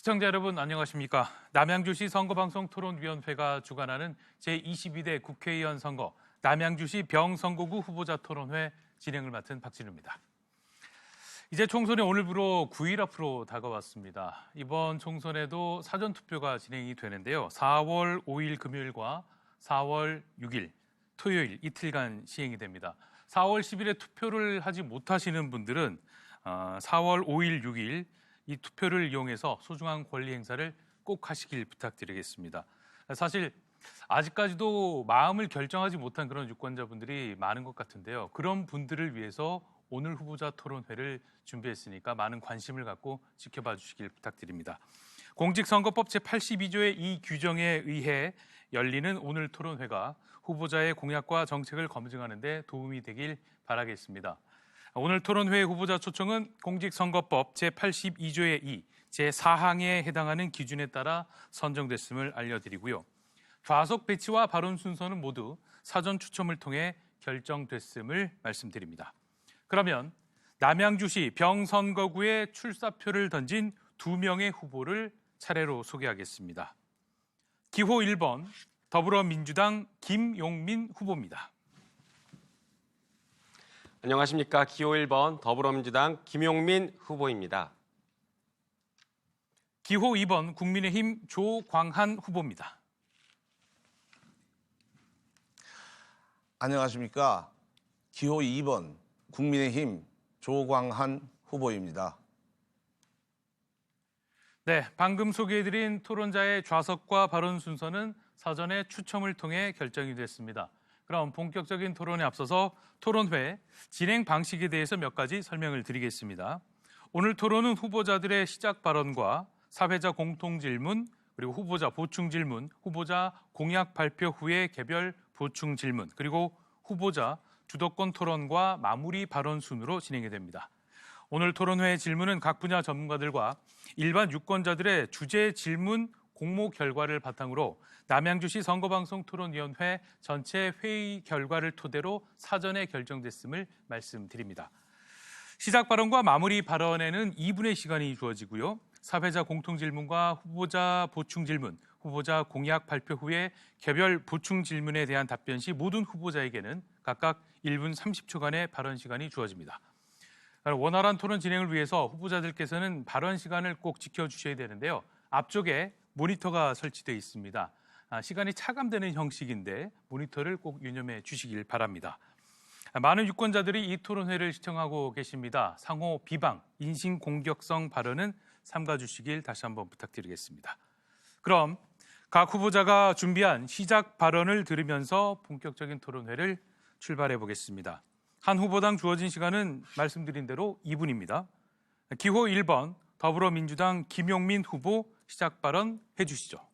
시청자 여러분 안녕하십니까? 남양주시 선거방송토론위원회가 주관하는 제22대 국회의원 선거 남양주시 병선거구 후보자 토론회 진행을 맡은 박진우입니다. 이제 총선이 오늘부로 9일 앞으로 다가왔습니다. 이번 총선에도 사전투표가 진행이 되는데요. 4월 5일 금요일과 4월 6일 토요일 이틀간 시행이 됩니다. 4월 10일에 투표를 하지 못하시는 분들은 4월 5일, 6일 이 투표를 이용해서 소중한 권리 행사를 꼭 하시길 부탁드리겠습니다. 사실 아직까지도 마음을 결정하지 못한 그런 유권자분들이 많은 것 같은데요. 그런 분들을 위해서 오늘 후보자 토론회를 준비했으니까 많은 관심을 갖고 지켜봐 주시길 부탁드립니다. 공직선거법 제82조의 이 규정에 의해 열리는 오늘 토론회가 후보자의 공약과 정책을 검증하는 데 도움이 되길 바라겠습니다. 오늘 토론회 후보자 초청은 공직선거법 제82조의 2, 제4항에 해당하는 기준에 따라 선정됐음을 알려드리고요. 좌석 배치와 발언 순서는 모두 사전 추첨을 통해 결정됐음을 말씀드립니다. 그러면 남양주시 병선거구에 출사표를 던진 2명의 후보를 차례로 소개하겠습니다. 기호 1번 더불어민주당 김용민 후보입니다. 안녕하십니까. 기호 1번 더불어민주당 김용민 후보입니다. 기호 2번 국민의힘 조광한 후보입니다. 안녕하십니까. 기호 2번 국민의힘 조광한 후보입니다. 네, 방금 소개해드린 토론자의 좌석과 발언 순서는 사전에 추첨을 통해 결정이 됐습니다. 그럼 본격적인 토론에 앞서서 토론회 진행 방식에 대해서 몇 가지 설명을 드리겠습니다. 오늘 토론은 후보자들의 시작 발언과 사회자 공통 질문, 그리고 후보자 보충 질문, 후보자 공약 발표 후에 개별 보충 질문, 그리고 후보자 주도권 토론과 마무리 발언 순으로 진행이 됩니다. 오늘 토론회의 질문은 각 분야 전문가들과 일반 유권자들의 주제 질문 공모 결과를 바탕으로 남양주시 선거방송토론위원회 전체 회의 결과를 토대로 사전에 결정됐음을 말씀드립니다. 시작 발언과 마무리 발언에는 2분의 시간이 주어지고요. 사회자 공통 질문과 후보자 보충 질문, 후보자 공약 발표 후에 개별 보충 질문에 대한 답변 시 모든 후보자에게는 각각 1분 30초간의 발언 시간이 주어집니다. 원활한 토론 진행을 위해서 후보자들께서는 발언 시간을 꼭 지켜주셔야 되는데요. 앞쪽에 모니터가 설치되어 있습니다. 시간이 차감되는 형식인데 모니터를 꼭 유념해 주시길 바랍니다. 많은 유권자들이 이 토론회를 시청하고 계십니다. 상호 비방, 인신공격성 발언은 삼가 주시길 다시 한번 부탁드리겠습니다. 그럼 각 후보자가 준비한 시작 발언을 들으면서 본격적인 토론회를 출발해 보겠습니다. 한 후보당 주어진 시간은 말씀드린 대로 2분입니다. 기호 1번 더불어민주당 김용민 후보 시작 발언 해주시죠.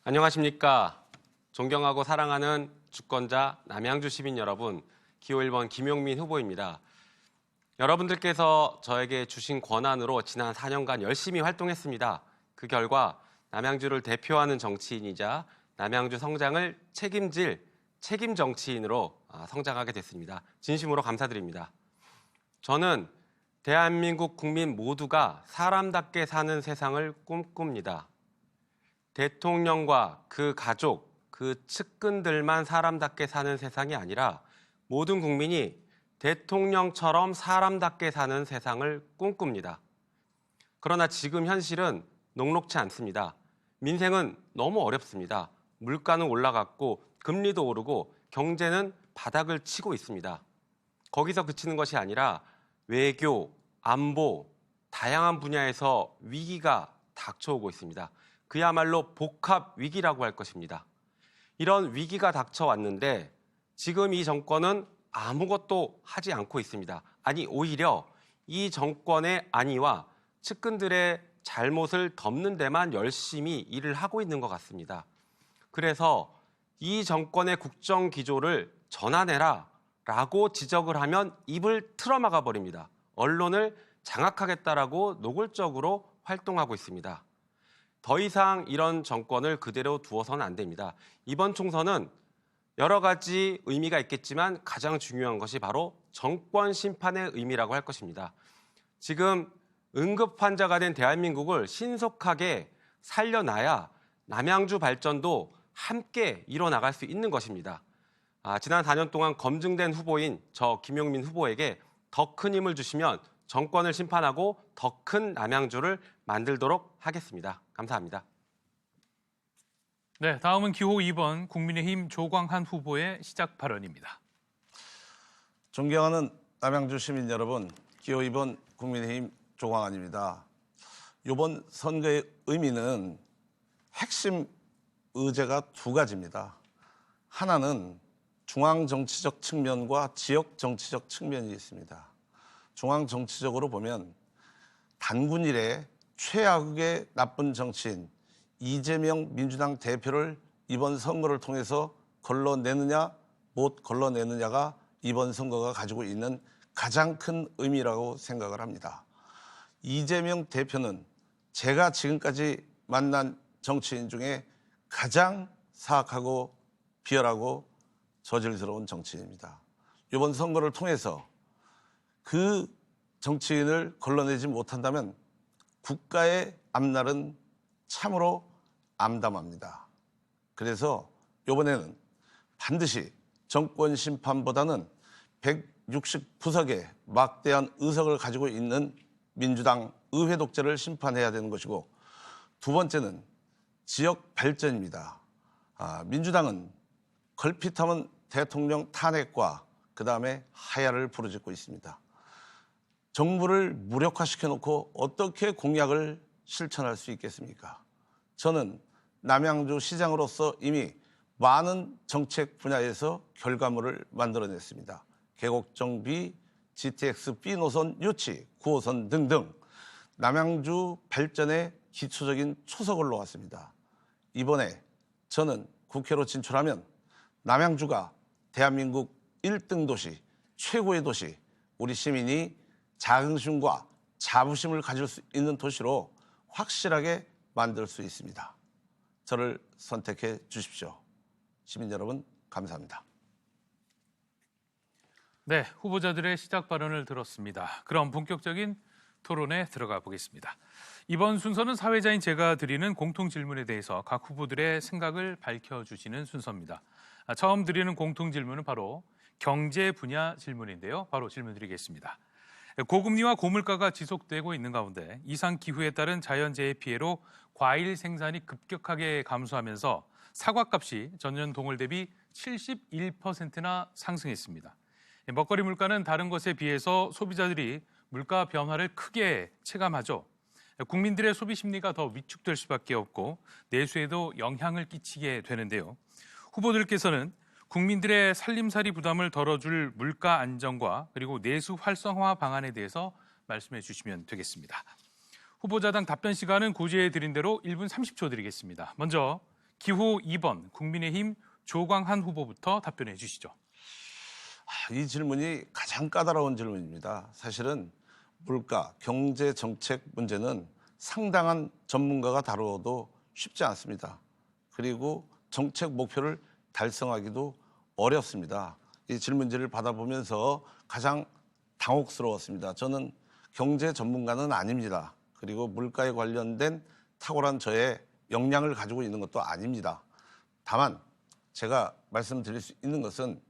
안녕하십니까. 존경하고 사랑하는 주권자 남양주 시민 여러분, 기호 1번 김용민 후보입니다. 여러분들께서 저에게 주신 권한으로 지난 4년간 열심히 활동했습니다. 그 결과 남양주를 대표하는 정치인이자 남양주 성장을 책임질 책임 정치인으로 성장하게 됐습니다. 진심으로 감사드립니다. 저는 대한민국 국민 모두가 사람답게 사는 세상을 꿈꿉니다. 대통령과 그 가족, 그 측근들만 사람답게 사는 세상이 아니라 모든 국민이 대통령처럼 사람답게 사는 세상을 꿈꿉니다. 그러나 지금 현실은 녹록지 않습니다. 민생은 너무 어렵습니다. 물가는 올라갔고 금리도 오르고 경제는 바닥을 치고 있습니다. 거기서 그치는 것이 아니라 외교, 안보, 다양한 분야에서 위기가 닥쳐오고 있습니다. 그야말로 복합 위기라고 할 것입니다. 이런 위기가 닥쳐왔는데 지금 이 정권은 아무것도 하지 않고 있습니다. 아니, 오히려 이 정권의 안위와 측근들의 잘못을 덮는 데만 열심히 일을 하고 있는 것 같습니다. 그래서 이 정권의 국정 기조를 전환해라 라고 지적을 하면 입을 틀어막아 버립니다. 언론을 장악하겠다라고 노골적으로 활동하고 있습니다. 더 이상 이런 정권을 그대로 두어서는 안 됩니다. 이번 총선은 여러 가지 의미가 있겠지만 가장 중요한 것이 바로 정권 심판의 의미라고 할 것입니다. 지금 응급 환자가 된 대한민국을 신속하게 살려놔야 남양주 발전도 함께 이뤄나갈 수 있는 것입니다. 지난 4년 동안 검증된 후보인 저 김용민 후보에게 더 큰 힘을 주시면 정권을 심판하고 더 큰 남양주를 만들도록 하겠습니다. 감사합니다. 네, 다음은 기호 2번 국민의힘 조광한 후보의 시작 발언입니다. 존경하는 남양주 시민 여러분, 기호 2번 국민의힘 조광한입니다. 이번 선거의 의미는 핵심 의제가 두 가지입니다. 하나는 중앙정치적 측면과 지역정치적 측면이 있습니다. 중앙정치적으로 보면 단군 이래 최악의 나쁜 정치인 이재명 민주당 대표를 이번 선거를 통해서 걸러내느냐 못 걸러내느냐가 이번 선거가 가지고 있는 가장 큰 의미라고 생각을 합니다. 이재명 대표는 제가 지금까지 만난 정치인 중에 가장 사악하고 비열하고 저질스러운 정치인입니다. 이번 선거를 통해서 그 정치인을 걸러내지 못한다면 국가의 앞날은 참으로 암담합니다. 그래서 이번에는 반드시 정권 심판보다는 160구석의 막대한 의석을 가지고 있는 민주당 의회 독재를 심판해야 되는 것이고, 두 번째는 지역 발전입니다. 민주당은 걸핏하면 대통령 탄핵과 그 다음에 하야를 부르짖고 있습니다. 정부를 무력화시켜놓고 어떻게 공약을 실천할 수 있겠습니까? 저는 남양주 시장으로서 이미 많은 정책 분야에서 결과물을 만들어냈습니다. 계곡정비, GTX B 노선 유치, 9호선 등등 남양주 발전에 기초적인 초석을 놓았습니다. 이번에 저는 국회로 진출하면 남양주가 대한민국 1등 도시, 최고의 도시, 우리 시민이 자긍심과 자부심을 가질 수 있는 도시로 확실하게 만들 수 있습니다. 저를 선택해 주십시오. 시민 여러분, 감사합니다. 네, 후보자들의 시작 발언을 들었습니다. 그럼 본격적인 토론에 들어가 보겠습니다. 이번 순서는 사회자인 제가 드리는 공통 질문에 대해서 각 후보들의 생각을 밝혀주시는 순서입니다. 처음 드리는 공통 질문은 바로 경제 분야 질문인데요. 바로 질문 드리겠습니다. 고금리와 고물가가 지속되고 있는 가운데 이상 기후에 따른 자연재해 피해로 과일 생산이 급격하게 감소하면서 사과값이 전년 동월 대비 71%나 상승했습니다. 먹거리 물가는 다른 것에 비해서 소비자들이 물가 변화를 크게 체감하죠. 국민들의 소비 심리가 더 위축될 수밖에 없고 내수에도 영향을 끼치게 되는데요. 후보들께서는 국민들의 살림살이 부담을 덜어줄 물가 안정과 그리고 내수 활성화 방안에 대해서 말씀해 주시면 되겠습니다. 후보자당 답변 시간은 고지해 드린 대로 1분 30초 드리겠습니다. 먼저 기호 2번 국민의힘 조광한 후보부터 답변해 주시죠. 이 질문이 가장 까다로운 질문입니다. 사실은 물가, 경제 정책 문제는 상당한 전문가가 다루어도 쉽지 않습니다. 그리고 정책 목표를 달성하기도 어렵습니다. 이 질문지를 받아보면서 가장 당혹스러웠습니다. 저는 경제 전문가는 아닙니다. 그리고 물가에 관련된 탁월한 저의 역량을 가지고 있는 것도 아닙니다. 다만 제가 말씀드릴 수 있는 것은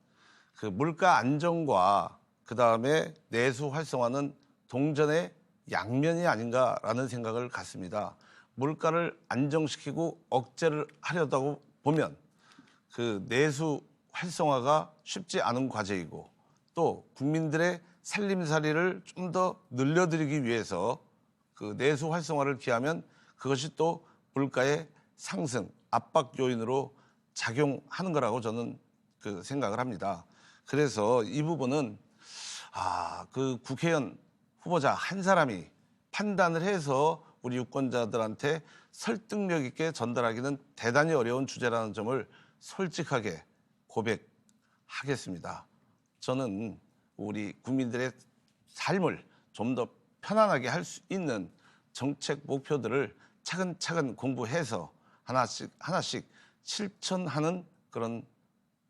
그 물가 안정과 그 다음에 내수 활성화는 동전의 양면이 아닌가라는 생각을 갖습니다. 물가를 안정시키고 억제를 하려다고 보면 그 내수 활성화가 쉽지 않은 과제이고, 또 국민들의 살림살이를 좀 더 늘려드리기 위해서 그 내수 활성화를 기하면 그것이 또 물가의 상승, 압박 요인으로 작용하는 거라고 저는 그 생각을 합니다. 그래서 이 부분은 그 국회의원 후보자 한 사람이 판단을 해서 우리 유권자들한테 설득력 있게 전달하기는 대단히 어려운 주제라는 점을 솔직하게 고백하겠습니다. 저는 우리 국민들의 삶을 좀 더 편안하게 할 수 있는 정책 목표들을 차근차근 공부해서 하나씩 실천하는 그런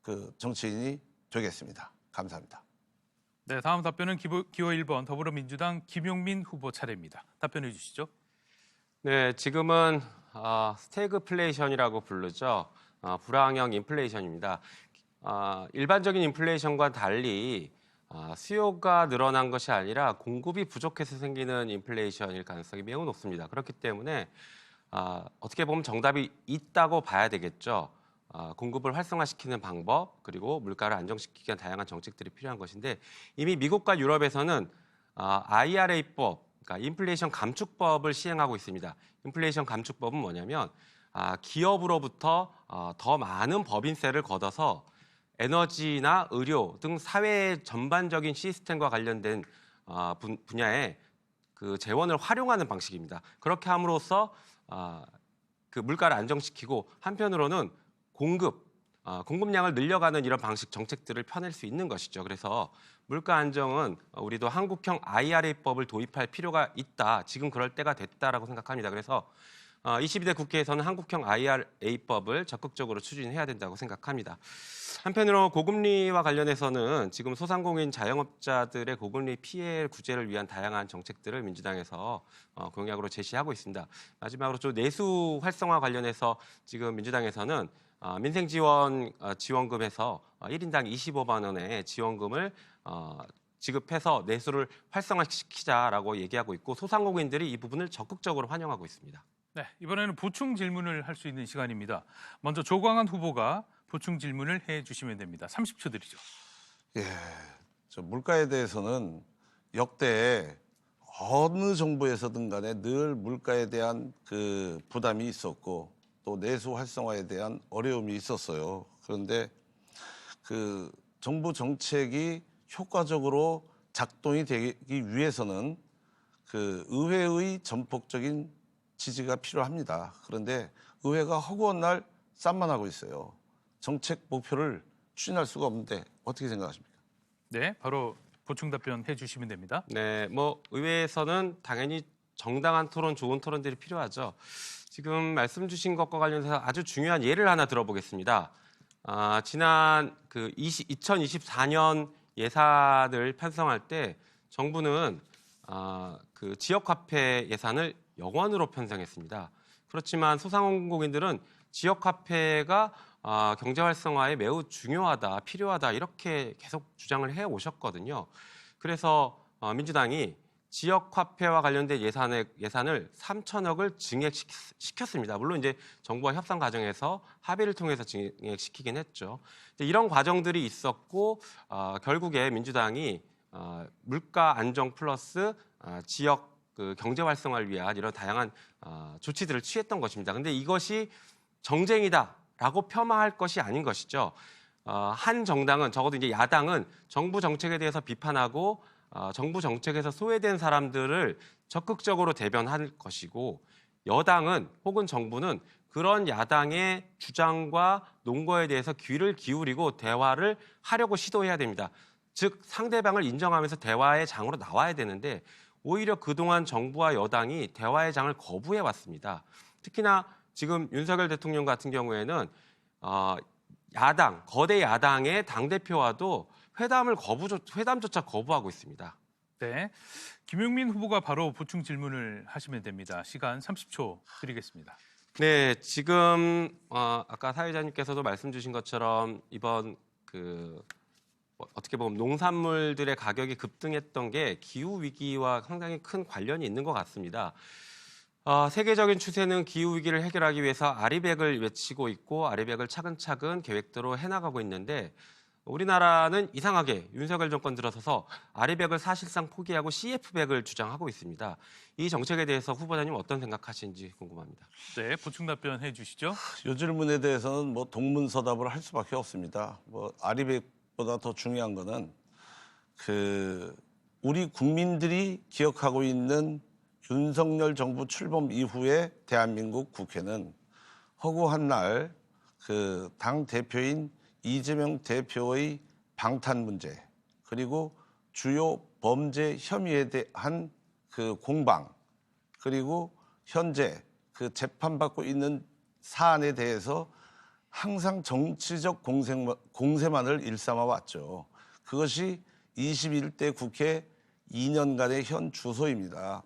그 정치인이 되겠습니다. 감사합니다. 네, 다음 답변은 기호 1번 더불어민주당 김용민 후보 차례입니다. 답변해 주시죠. 네, 지금은 스태그플레이션이라고 부르죠. 불황형 인플레이션입니다. 일반적인 인플레이션과 달리 수요가 늘어난 것이 아니라 공급이 부족해서 생기는 인플레이션일 가능성이 매우 높습니다. 그렇기 때문에 어떻게 보면 정답이 있다고 봐야 되겠죠. 공급을 활성화시키는 방법, 그리고 물가를 안정시키기 위한 다양한 정책들이 필요한 것인데 이미 미국과 유럽에서는 IRA법, 그러니까 인플레이션 감축법을 시행하고 있습니다. 인플레이션 감축법은 뭐냐면 기업으로부터 더 많은 법인세를 걷어서 에너지나 의료 등 사회 전반적인 시스템과 관련된 분야에 그 재원을 활용하는 방식입니다. 그렇게 함으로써 그 물가를 안정시키고 한편으로는 공급량을 늘려가는 이런 방식 정책들을 펴낼 수 있는 것이죠. 그래서 물가 안정은 우리도 한국형 IRA법을 도입할 필요가 있다. 지금 그럴 때가 됐다라고 생각합니다. 그래서 22대 국회에서는 한국형 IRA법을 적극적으로 추진해야 된다고 생각합니다. 한편으로 고금리와 관련해서는 지금 소상공인 자영업자들의 고금리 피해 구제를 위한 다양한 정책들을 민주당에서 공약으로 제시하고 있습니다. 마지막으로 좀 내수 활성화 관련해서 지금 민주당에서는 민생지원금에서 1인당 25만 원의 지원금을 지급해서 내수를 활성화시키자라고 얘기하고 있고 소상공인들이 이 부분을 적극적으로 환영하고 있습니다. 네, 이번에는 보충 질문을 할 수 있는 시간입니다. 먼저 조광한 후보가 보충 질문을 해주시면 됩니다. 30초 드리죠. 예, 저 물가에 대해서는 역대 어느 정부에서든 간에 늘 물가에 대한 그 부담이 있었고 또 내수 활성화에 대한 어려움이 있었어요. 그런데 그 정부 정책이 효과적으로 작동이 되기 위해서는 그 의회의 전폭적인 지지가 필요합니다. 그런데 의회가 허구한 날 쌈만 하고 있어요. 정책 목표를 추진할 수가 없는데 어떻게 생각하십니까? 네, 바로 보충 답변 해주시면 됩니다. 네, 의회에서는 당연히 정당한 토론, 좋은 토론들이 필요하죠. 지금 말씀 주신 것과 관련해서 아주 중요한 예를 하나 들어보겠습니다. 지난 2024년 예산을 편성할 때 정부는 그 지역화폐 예산을 영원으로 편성했습니다. 그렇지만 소상공인들은 지역화폐가 경제 활성화에 매우 중요하다, 필요하다 이렇게 계속 주장을 해 오셨거든요. 그래서 민주당이 지역화폐와 관련된 예산을 3천억을 증액시켰습니다. 물론 이제 정부와 협상 과정에서 합의를 통해서 증액시키긴 했죠. 이런 과정들이 있었고 결국에 민주당이 물가 안정 플러스 지역 그 경제 활성화를 위한 이런 다양한 조치들을 취했던 것입니다. 근데 이것이 정쟁이다라고 폄하할 것이 아닌 것이죠. 한 정당은 적어도 이제 야당은 정부 정책에 대해서 비판하고 정부 정책에서 소외된 사람들을 적극적으로 대변할 것이고 여당은 혹은 정부는 그런 야당의 주장과 논거에 대해서 귀를 기울이고 대화를 하려고 시도해야 됩니다. 즉 상대방을 인정하면서 대화의 장으로 나와야 되는데 오히려 그동안 정부와 여당이 대화의 장을 거부해 왔습니다. 특히나 지금 윤석열 대통령 같은 경우에는 거대 야당의 당대표와도 회담조차 거부하고 있습니다. 네, 김용민 후보가 바로 보충 질문을 하시면 됩니다. 시간 30초 드리겠습니다. 네, 지금 아까 사회자님께서도 말씀 주신 것처럼 이번 어떻게 보면 농산물들의 가격이 급등했던 게 기후 위기와 상당히 큰 관련이 있는 것 같습니다. 세계적인 추세는 기후 위기를 해결하기 위해서 아리백을 외치고 있고 아리백을 차근차근 계획대로 해나가고 있는데 우리나라는 이상하게 윤석열 정권 들어서서 아리백을 사실상 포기하고 CF백을 주장하고 있습니다. 이 정책에 대해서 후보자님 어떤 생각하시는지 궁금합니다. 네, 보충 답변해 주시죠. 이 질문에 대해서는 동문서답을 할 수밖에 없습니다. 아리백보다 더 중요한 거는 우리 국민들이 기억하고 있는 윤석열 정부 출범 이후에 대한민국 국회는 허구한 날 당 대표인 이재명 대표의 방탄 문제 그리고 주요 범죄 혐의에 대한 공방 그리고 현재 재판받고 있는 사안에 대해서 항상 정치적 공세만을 일삼아 왔죠. 그것이 21대 국회 2년간의 현 주소입니다.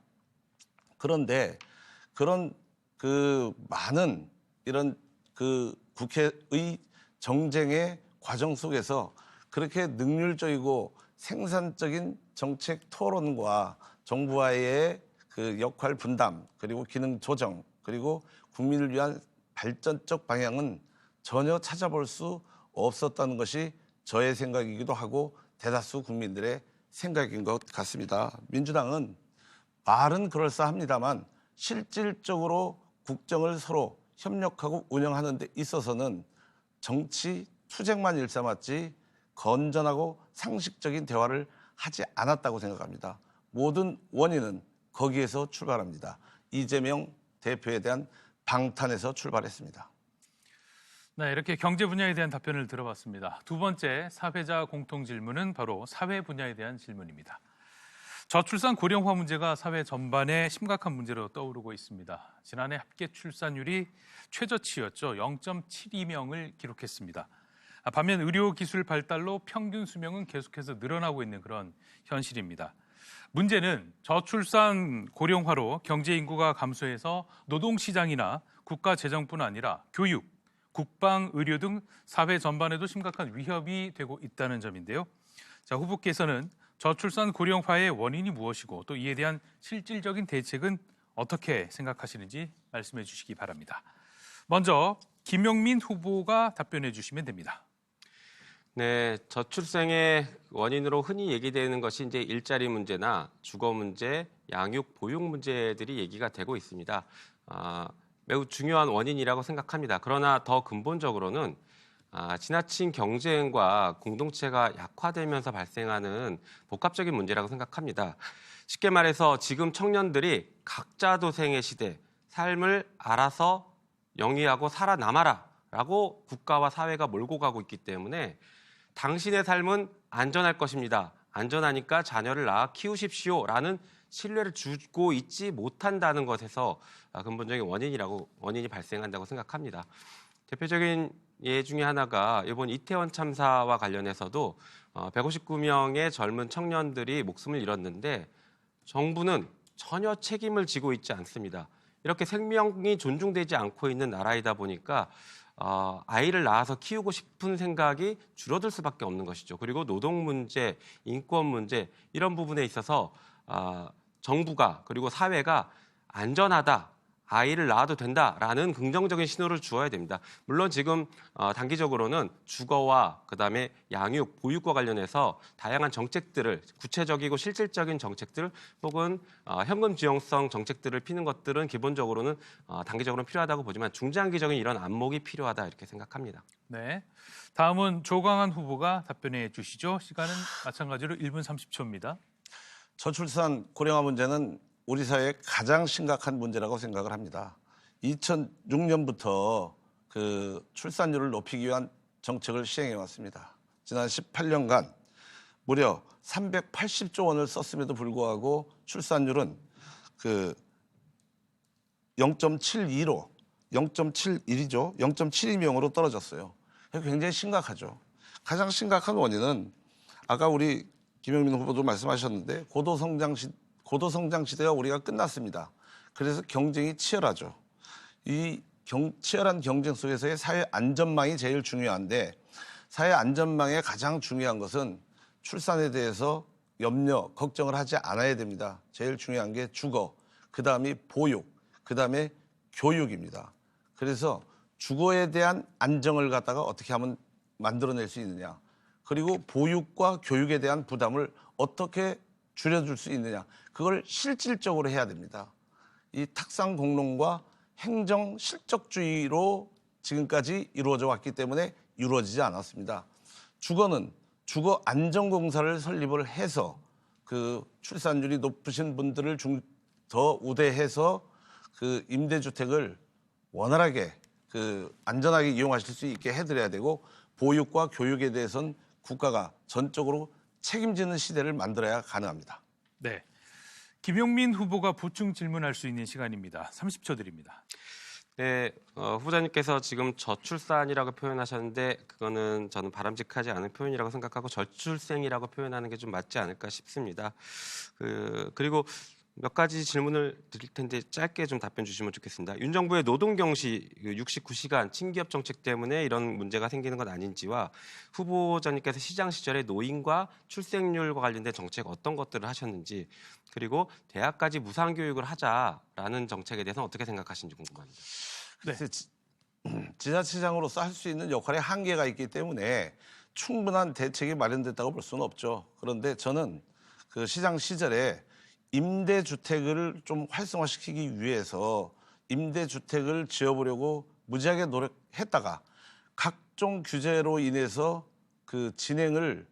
그런데 그런 많은 이런 국회의 정쟁의 과정 속에서 그렇게 능률적이고 생산적인 정책 토론과 정부와의 역할 분담, 그리고 기능 조정, 그리고 국민을 위한 발전적 방향은 전혀 찾아볼 수 없었다는 것이 저의 생각이기도 하고 대다수 국민들의 생각인 것 같습니다. 민주당은 말은 그럴싸합니다만 실질적으로 국정을 서로 협력하고 운영하는 데 있어서는 정치 투쟁만 일삼았지 건전하고 상식적인 대화를 하지 않았다고 생각합니다. 모든 원인은 거기에서 출발합니다. 이재명 대표에 대한 방탄에서 출발했습니다. 네, 이렇게 경제 분야에 대한 답변을 들어봤습니다. 두 번째 사회자 공통 질문은 바로 사회 분야에 대한 질문입니다. 저출산 고령화 문제가 사회 전반에 심각한 문제로 떠오르고 있습니다. 지난해 합계 출산율이 최저치였죠. 0.72명을 기록했습니다. 반면 의료기술 발달로 평균 수명은 계속해서 늘어나고 있는 그런 현실입니다. 문제는 저출산 고령화로 경제 인구가 감소해서 노동시장이나 국가 재정뿐 아니라 교육, 국방, 의료 등 사회 전반에도 심각한 위협이 되고 있다는 점인데요. 자, 후보께서는 저출산 고령화의 원인이 무엇이고 또 이에 대한 실질적인 대책은 어떻게 생각하시는지 말씀해 주시기 바랍니다. 먼저 김용민 후보가 답변해 주시면 됩니다. 네, 저출생의 원인으로 흔히 얘기되는 것이 이제 일자리 문제나 주거 문제, 양육, 보육 문제들이 얘기가 되고 있습니다. 매우 중요한 원인이라고 생각합니다. 그러나 더 근본적으로는 지나친 경쟁과 공동체가 약화되면서 발생하는 복합적인 문제라고 생각합니다. 쉽게 말해서 지금 청년들이 각자 도생의 시대, 삶을 알아서 영위하고 살아남아라 라고 국가와 사회가 몰고 가고 있기 때문에 당신의 삶은 안전할 것입니다. 안전하니까 자녀를 낳아 키우십시오 라는 신뢰를 주고 있지 못한다는 것에서 근본적인 원인이 발생한다고 생각합니다. 대표적인 예 중에 하나가 이번 이태원 참사와 관련해서도 159명의 젊은 청년들이 목숨을 잃었는데 정부는 전혀 책임을 지고 있지 않습니다. 이렇게 생명이 존중되지 않고 있는 나라이다 보니까 아이를 낳아서 키우고 싶은 생각이 줄어들 수밖에 없는 것이죠. 그리고 노동 문제, 인권 문제 이런 부분에 있어서 정부가 그리고 사회가 안전하다, 아이를 낳아도 된다라는 긍정적인 신호를 주어야 됩니다. 물론 지금 단기적으로는 주거와 그다음에 양육, 보육과 관련해서 다양한 정책들을 구체적이고 실질적인 정책들 혹은 현금 지원성 정책들을 피는 것들은 기본적으로는 단기적으로는 필요하다고 보지만 중장기적인 이런 안목이 필요하다 이렇게 생각합니다. 네, 다음은 조광한 후보가 답변해 주시죠. 시간은 마찬가지로 1분 30초입니다. 저출산 고령화 문제는 우리 사회의 가장 심각한 문제라고 생각을 합니다. 2006년부터 출산율을 높이기 위한 정책을 시행해 왔습니다. 지난 18년간 무려 380조 원을 썼음에도 불구하고 출산율은 0.72로 0.71이죠. 0.72명으로 떨어졌어요. 굉장히 심각하죠. 가장 심각한 원인은 아까 우리 김용민 후보도 말씀하셨는데 고도성장 시대가 우리가 끝났습니다. 그래서 경쟁이 치열하죠. 이 치열한 경쟁 속에서의 사회 안전망이 제일 중요한데 사회 안전망의 가장 중요한 것은 출산에 대해서 염려, 걱정을 하지 않아야 됩니다. 제일 중요한 게 주거, 그다음이 보육, 그다음에 교육입니다. 그래서 주거에 대한 안정을 갖다가 어떻게 하면 만들어낼 수 있느냐. 그리고 보육과 교육에 대한 부담을 어떻게 줄여줄 수 있느냐. 그걸 실질적으로 해야 됩니다. 이 탁상공론과 행정 실적주의로 지금까지 이루어져 왔기 때문에 이루어지지 않았습니다. 주거는 주거 안전공사를 설립을 해서 출산율이 높으신 분들을 더 우대해서 임대주택을 원활하게 안전하게 이용하실 수 있게 해드려야 되고 보육과 교육에 대해서는 국가가 전적으로 책임지는 시대를 만들어야 가능합니다. 네, 김용민 후보가 보충 질문할 수 있는 시간입니다. 30초 드립니다. 네, 후보자님께서 지금 저출산이라고 표현하셨는데 그거는 저는 바람직하지 않은 표현이라고 생각하고 저출생이라고 표현하는 게 좀 맞지 않을까 싶습니다. 그리고 몇 가지 질문을 드릴 텐데 짧게 좀 답변 주시면 좋겠습니다. 윤 정부의 노동경시 69시간 친기업 정책 때문에 이런 문제가 생기는 건 아닌지와 후보자님께서 시장 시절에 노인과 출생률과 관련된 정책 어떤 것들을 하셨는지, 그리고 대학까지 무상교육을 하자라는 정책에 대해서는 어떻게 생각하시는지 궁금합니다. 글쎄, 지자체장으로서 할 수 있는 역할에 한계가 있기 때문에 충분한 대책이 마련됐다고 볼 수는 없죠. 그런데 저는 그 시장 시절에 임대주택을 좀 활성화시키기 위해서 임대주택을 지어보려고 무지하게 노력했다가 각종 규제로 인해서 그 진행을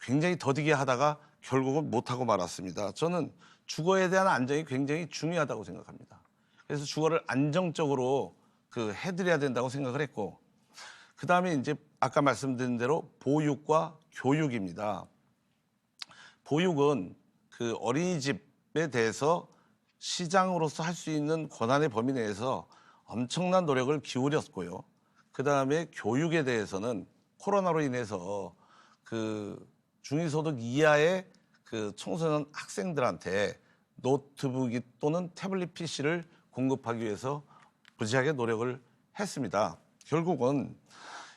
굉장히 더디게 하다가 결국은 못하고 말았습니다. 저는 주거에 대한 안정이 굉장히 중요하다고 생각합니다. 그래서 주거를 안정적으로 해드려야 된다고 생각을 했고, 그 다음에 이제 아까 말씀드린 대로 보육과 교육입니다. 보육은 그 어린이집에 대해서 시장으로서 할 수 있는 권한의 범위 내에서 엄청난 노력을 기울였고요. 그 다음에 교육에 대해서는 코로나로 인해서 그 중위소득 이하의 그 청소년 학생들한테 노트북 또는 태블릿 PC를 공급하기 위해서 무지하게 노력을 했습니다. 결국은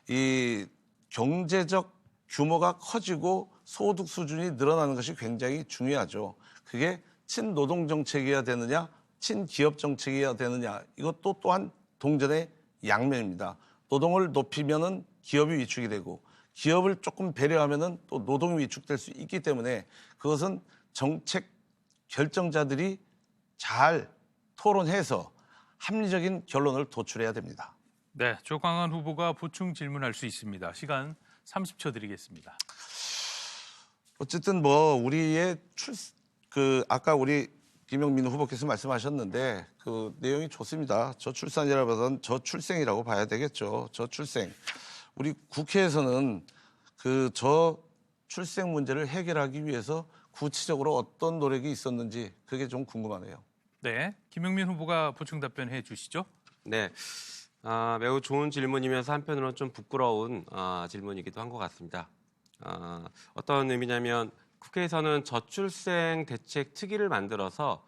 이 경제적 규모가 커지고 소득 수준이 늘어나는 것이 굉장히 중요하죠. 그게 친노동 정책이어야 되느냐, 친기업 정책이어야 되느냐, 이것도 또한 동전의 양면입니다. 노동을 높이면은 기업이 위축이 되고, 기업을 조금 배려하면은 또 노동이 위축될 수 있기 때문에 그것은 정책 결정자들이 잘 토론해서 합리적인 결론을 도출해야 됩니다. 네, 조광한 후보가 보충 질문할 수 있습니다. 시간 30초 드리겠습니다. 어쨌든 우리의 아까 우리 김영민 후보께서 말씀하셨는데 그 내용이 좋습니다. 저출산이라보다는 저출생이라고 봐야 되겠죠. 저출생. 우리 국회에서는 그 저출생 문제를 해결하기 위해서 구체적으로 어떤 노력이 있었는지 그게 좀 궁금하네요. 네, 김영민 후보가 보충 답변해 주시죠. 네, 매우 좋은 질문이면서 한편으로는 좀 부끄러운 질문이기도 한 것 같습니다. 어떤 의미냐면 국회에서는 저출생 대책 특위를 만들어서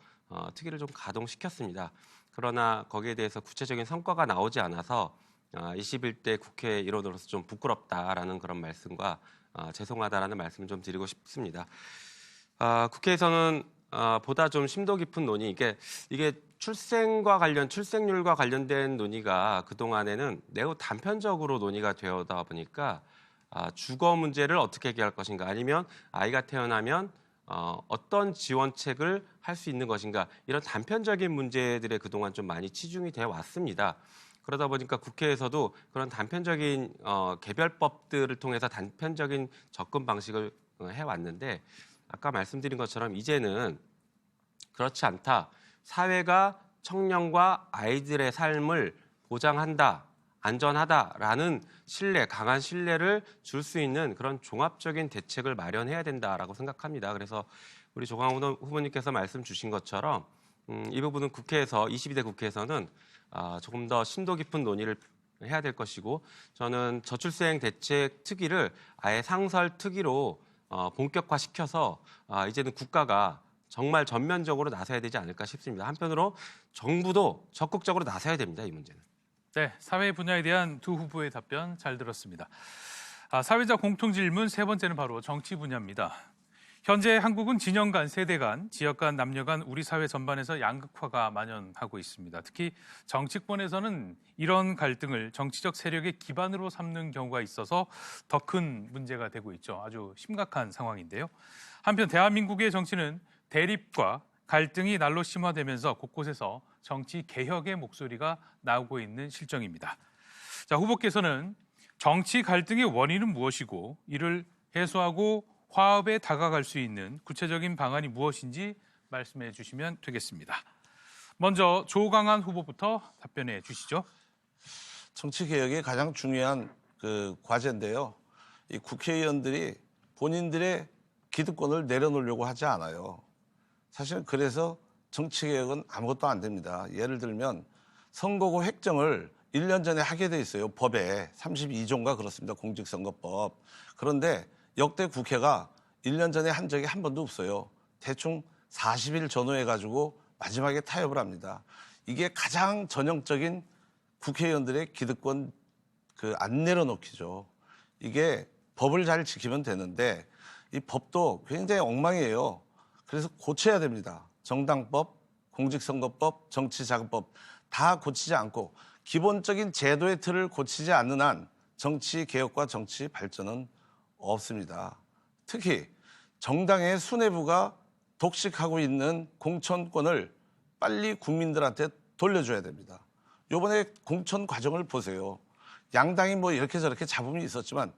특위를 좀 가동시켰습니다. 그러나 거기에 대해서 구체적인 성과가 나오지 않아서 21대 국회 일원으로서 좀 부끄럽다라는 그런 말씀과 죄송하다라는 말씀을 좀 드리고 싶습니다. 국회에서는 보다 좀 심도 깊은 논의, 이게 출생률과 관련된 논의가 그동안에는 매우 단편적으로 논의가 되어다 보니까 주거 문제를 어떻게 해결할 것인가, 아니면 아이가 태어나면 어떤 지원책을 할 수 있는 것인가, 이런 단편적인 문제들에 그동안 좀 많이 치중이 되어 왔습니다. 그러다 보니까 국회에서도 그런 단편적인 개별법들을 통해서 단편적인 접근 방식을 해왔는데, 아까 말씀드린 것처럼 이제는 그렇지 않다. 사회가 청년과 아이들의 삶을 보장한다, 안전하다라는 신뢰, 강한 신뢰를 줄 수 있는 그런 종합적인 대책을 마련해야 된다라고 생각합니다. 그래서 우리 조광훈 후보님께서 말씀 주신 것처럼 이 부분은 국회에서 22대 국회에서는 조금 더 심도 깊은 논의를 해야 될 것이고, 저는 저출생 대책 특위를 아예 상설 특위로 본격화시켜서 이제는 국가가 정말 전면적으로 나서야 되지 않을까 싶습니다. 한편으로 정부도 적극적으로 나서야 됩니다, 이 문제는. 네, 사회 분야에 대한 두 후보의 답변 잘 들었습니다. 사회자 공통 질문 세 번째는 바로 정치 분야입니다. 현재 한국은 진영 간, 세대 간, 지역 간, 남녀 간 우리 사회 전반에서 양극화가 만연하고 있습니다. 특히 정치권에서는 이런 갈등을 정치적 세력의 기반으로 삼는 경우가 있어서 더 큰 문제가 되고 있죠. 아주 심각한 상황인데요. 한편 대한민국의 정치는 대립과 갈등이 날로 심화되면서 곳곳에서 정치 개혁의 목소리가 나오고 있는 실정입니다. 자, 후보께서는 정치 갈등의 원인은 무엇이고 이를 해소하고 화합에 다가갈 수 있는 구체적인 방안이 무엇인지 말씀해 주시면 되겠습니다. 먼저 조광한 후보부터 답변해 주시죠. 정치 개혁의 가장 중요한 그 과제인데요. 이 국회의원들이 본인들의 기득권을 내려놓으려고 하지 않아요. 사실은 그래서 정치개혁은 아무것도 안 됩니다. 예를 들면 선거구 획정을 1년 전에 하게 돼 있어요. 법에 32조인가 그렇습니다. 공직선거법. 그런데 역대 국회가 1년 전에 한 적이 한 번도 없어요. 대충 40일 전후해가지고 마지막에 타협을 합니다. 이게 가장 전형적인 국회의원들의 기득권 안 내려놓기죠. 이게 법을 잘 지키면 되는데 이 법도 굉장히 엉망이에요. 그래서 고쳐야 됩니다. 정당법, 공직선거법, 정치자금법 다 고치지 않고 기본적인 제도의 틀을 고치지 않는 한 정치 개혁과 정치 발전은 없습니다. 특히 정당의 수뇌부가 독식하고 있는 공천권을 빨리 국민들한테 돌려줘야 됩니다. 이번에 공천 과정을 보세요. 양당이 뭐 이렇게 저렇게 잡음이 있었지만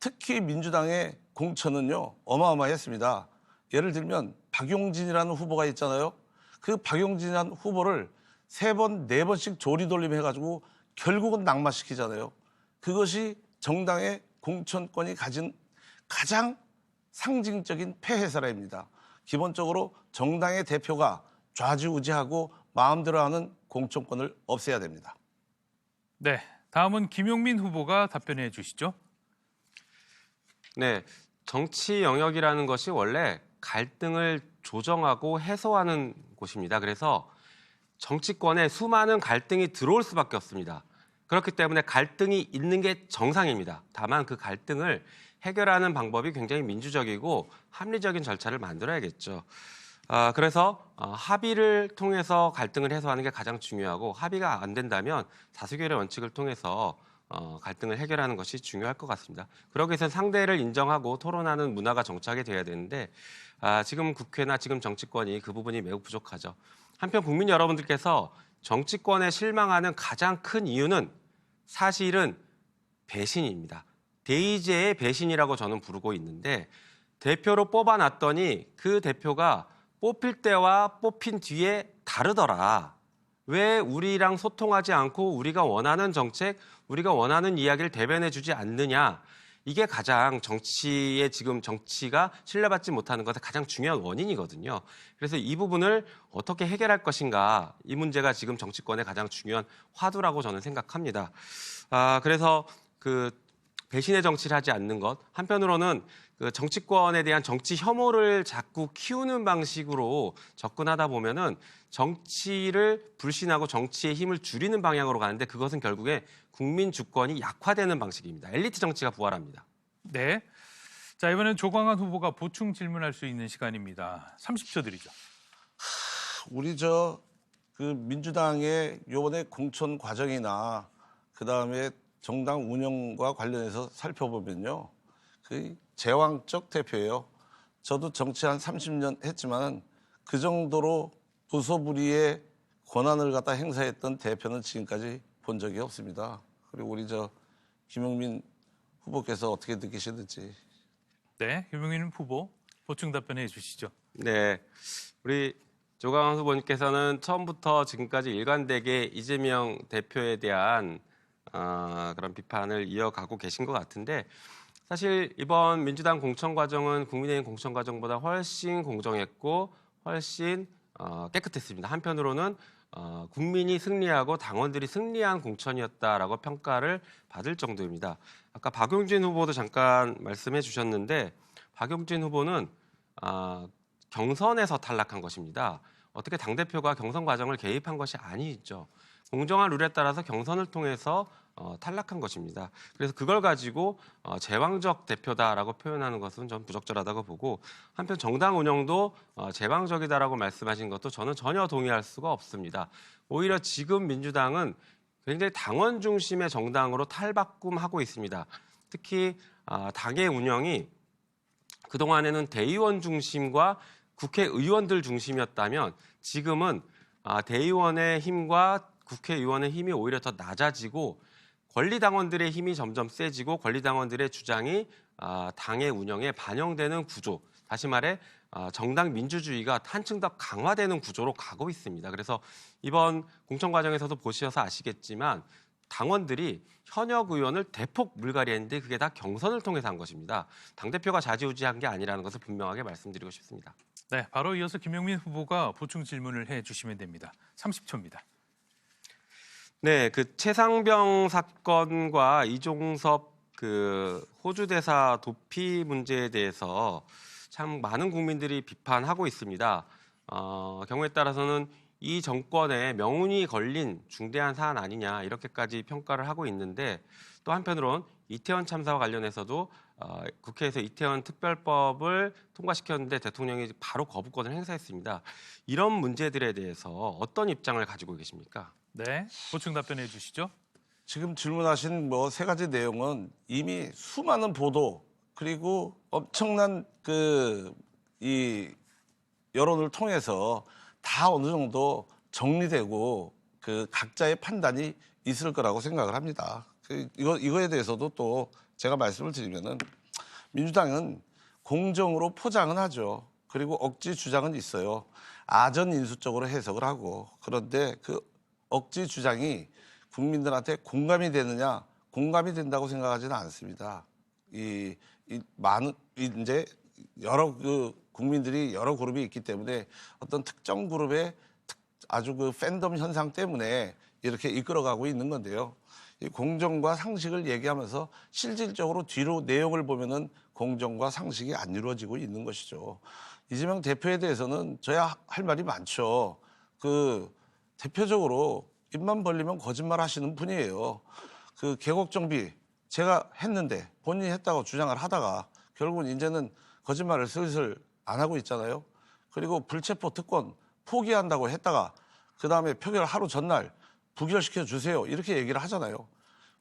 특히 민주당의 공천은요 어마어마했습니다. 예를 들면 박용진이라는 후보가 있잖아요. 그 박용진이라는 후보를 3번, 4번씩 조리돌림 해가지고 결국은 낙마시키잖아요. 그것이 정당의 공천권이 가진 가장 상징적인 폐해사례입니다. 기본적으로 정당의 대표가 좌지우지하고 마음대로 하는 공천권을 없애야 됩니다. 네, 다음은 김용민 후보가 답변해 주시죠. 네, 정치 영역이라는 것이 원래 갈등을 조정하고 해소하는 곳입니다. 그래서 정치권에 수많은 갈등이 들어올 수밖에 없습니다. 그렇기 때문에 갈등이 있는 게 정상입니다. 다만 그 갈등을 해결하는 방법이 굉장히 민주적이고 합리적인 절차를 만들어야겠죠. 그래서 합의를 통해서 갈등을 해소하는 게 가장 중요하고 합의가 안 된다면 다수결의 원칙을 통해서 갈등을 해결하는 것이 중요할 것 같습니다. 그러기 위해서 상대를 인정하고 토론하는 문화가 정착이 돼야 되는데 지금 국회나 지금 정치권이 그 부분이 매우 부족하죠. 한편 국민 여러분들께서 정치권에 실망하는 가장 큰 이유는 사실은 배신입니다. 대의제의 배신이라고 저는 부르고 있는데 대표로 뽑아놨더니 그 대표가 뽑힐 때와 뽑힌 뒤에 다르더라. 왜 우리랑 소통하지 않고 우리가 원하는 정책, 우리가 원하는 이야기를 대변해주지 않느냐. 이게 가장 지금 정치가 신뢰받지 못하는 것의 가장 중요한 원인이거든요. 그래서 이 부분을 어떻게 해결할 것인가. 이 문제가 지금 정치권의 가장 중요한 화두라고 저는 생각합니다. 그래서 배신의 정치를 하지 않는 것. 한편으로는 정치권에 대한 정치 혐오를 자꾸 키우는 방식으로 접근하다 보면은 정치를 불신하고 정치의 힘을 줄이는 방향으로 가는데 그것은 결국에 국민 주권이 약화되는 방식입니다. 엘리트 정치가 부활합니다. 네, 자 이번엔 조광한 후보가 보충 질문할 수 있는 시간입니다. 30초 드리죠. 우리 민주당의 요번에 공천 과정이나 그다음에 정당 운영과 관련해서 살펴보면요. 제왕적 대표예요. 저도 정치 한 30년 했지만 그 정도로 부소부리의 권한을 갖다 행사했던 대표는 지금까지 본 적이 없습니다. 그리고 우리 김용민 후보께서 어떻게 느끼시는지. 네, 김용민 후보 보충 답변해 주시죠. 네, 우리 조광환 후보님께서는 처음부터 지금까지 일관되게 이재명 대표에 대한 그런 비판을 이어가고 계신 것 같은데 사실 이번 민주당 공천 과정은 국민의힘 공천 과정보다 훨씬 공정했고 훨씬 깨끗했습니다. 한편으로는 국민이 승리하고 당원들이 승리한 공천이었다라고 평가를 받을 정도입니다. 아까 박용진 후보도 잠깐 말씀해 주셨는데 박용진 후보는 경선에서 탈락한 것입니다. 어떻게 당대표가 경선 과정을 개입한 것이 아니죠. 공정한 룰에 따라서 경선을 통해서 탈락한 것입니다. 그래서 그걸 가지고 제왕적 대표다라고 표현하는 것은 좀 부적절하다고 보고 한편 정당 운영도 제왕적이다라고 말씀하신 것도 저는 전혀 동의할 수가 없습니다. 오히려 지금 민주당은 굉장히 당원 중심의 정당으로 탈바꿈하고 있습니다. 특히 당의 운영이 그동안에는 대의원 중심과 국회의원들 중심이었다면 지금은 대의원의 힘과 국회의원의 힘이 오히려 더 낮아지고 권리당원들의 힘이 점점 세지고 권리당원들의 주장이 당의 운영에 반영되는 구조, 다시 말해 정당 민주주의가 한층 더 강화되는 구조로 가고 있습니다. 그래서 이번 공천 과정에서도 보셔서 아시겠지만 당원들이 현역 의원을 대폭 물갈이했는데 그게 다 경선을 통해서 한 것입니다. 당대표가 좌지우지한 게 아니라는 것을 분명하게 말씀드리고 싶습니다. 네, 바로 이어서 김용민 후보가 보충 질문을 해주시면 됩니다. 30초입니다. 네, 그 최상병 사건과 이종섭 그 호주 대사 도피 문제에 대해서 참 많은 국민들이 비판하고 있습니다. 경우에 따라서는 이 정권에 명운이 걸린 중대한 사안 아니냐 이렇게까지 평가를 하고 있는데 또 한편으론 이태원 참사와 관련해서도 국회에서 이태원 특별법을 통과시켰는데 대통령이 바로 거부권을 행사했습니다. 이런 문제들에 대해서 어떤 입장을 가지고 계십니까? 네, 보충 답변해 주시죠. 지금 질문하신 뭐 세 가지 내용은 이미 수많은 보도 그리고 엄청난 이 여론을 통해서 다 어느 정도 정리되고 그 각자의 판단이 있을 거라고 생각을 합니다. 이거에 대해서도 또 제가 말씀을 드리면은 민주당은 공정으로 포장은 하죠. 그리고 억지 주장은 있어요. 아전 인수적으로 해석을 하고 그런데 그 억지 주장이 국민들한테 공감이 되느냐? 공감이 된다고 생각하지는 않습니다. 많은 이제 여러 국민들이 여러 그룹이 있기 때문에 어떤 특정 그룹의 아주 그 팬덤 현상 때문에 이렇게 이끌어가고 있는 건데요. 이 공정과 상식을 얘기하면서 실질적으로 뒤로 내용을 보면은 공정과 상식이 안 이루어지고 있는 것이죠. 이재명 대표에 대해서는 저야 할 말이 많죠. 대표적으로 입만 벌리면 거짓말 하시는 분이에요. 계곡 정비 제가 했는데 본인이 했다고 주장을 하다가 결국은 이제는 거짓말을 슬슬 안 하고 있잖아요. 그리고 불체포 특권 포기한다고 했다가 그다음에 표결 하루 전날 부결시켜 주세요. 이렇게 얘기를 하잖아요.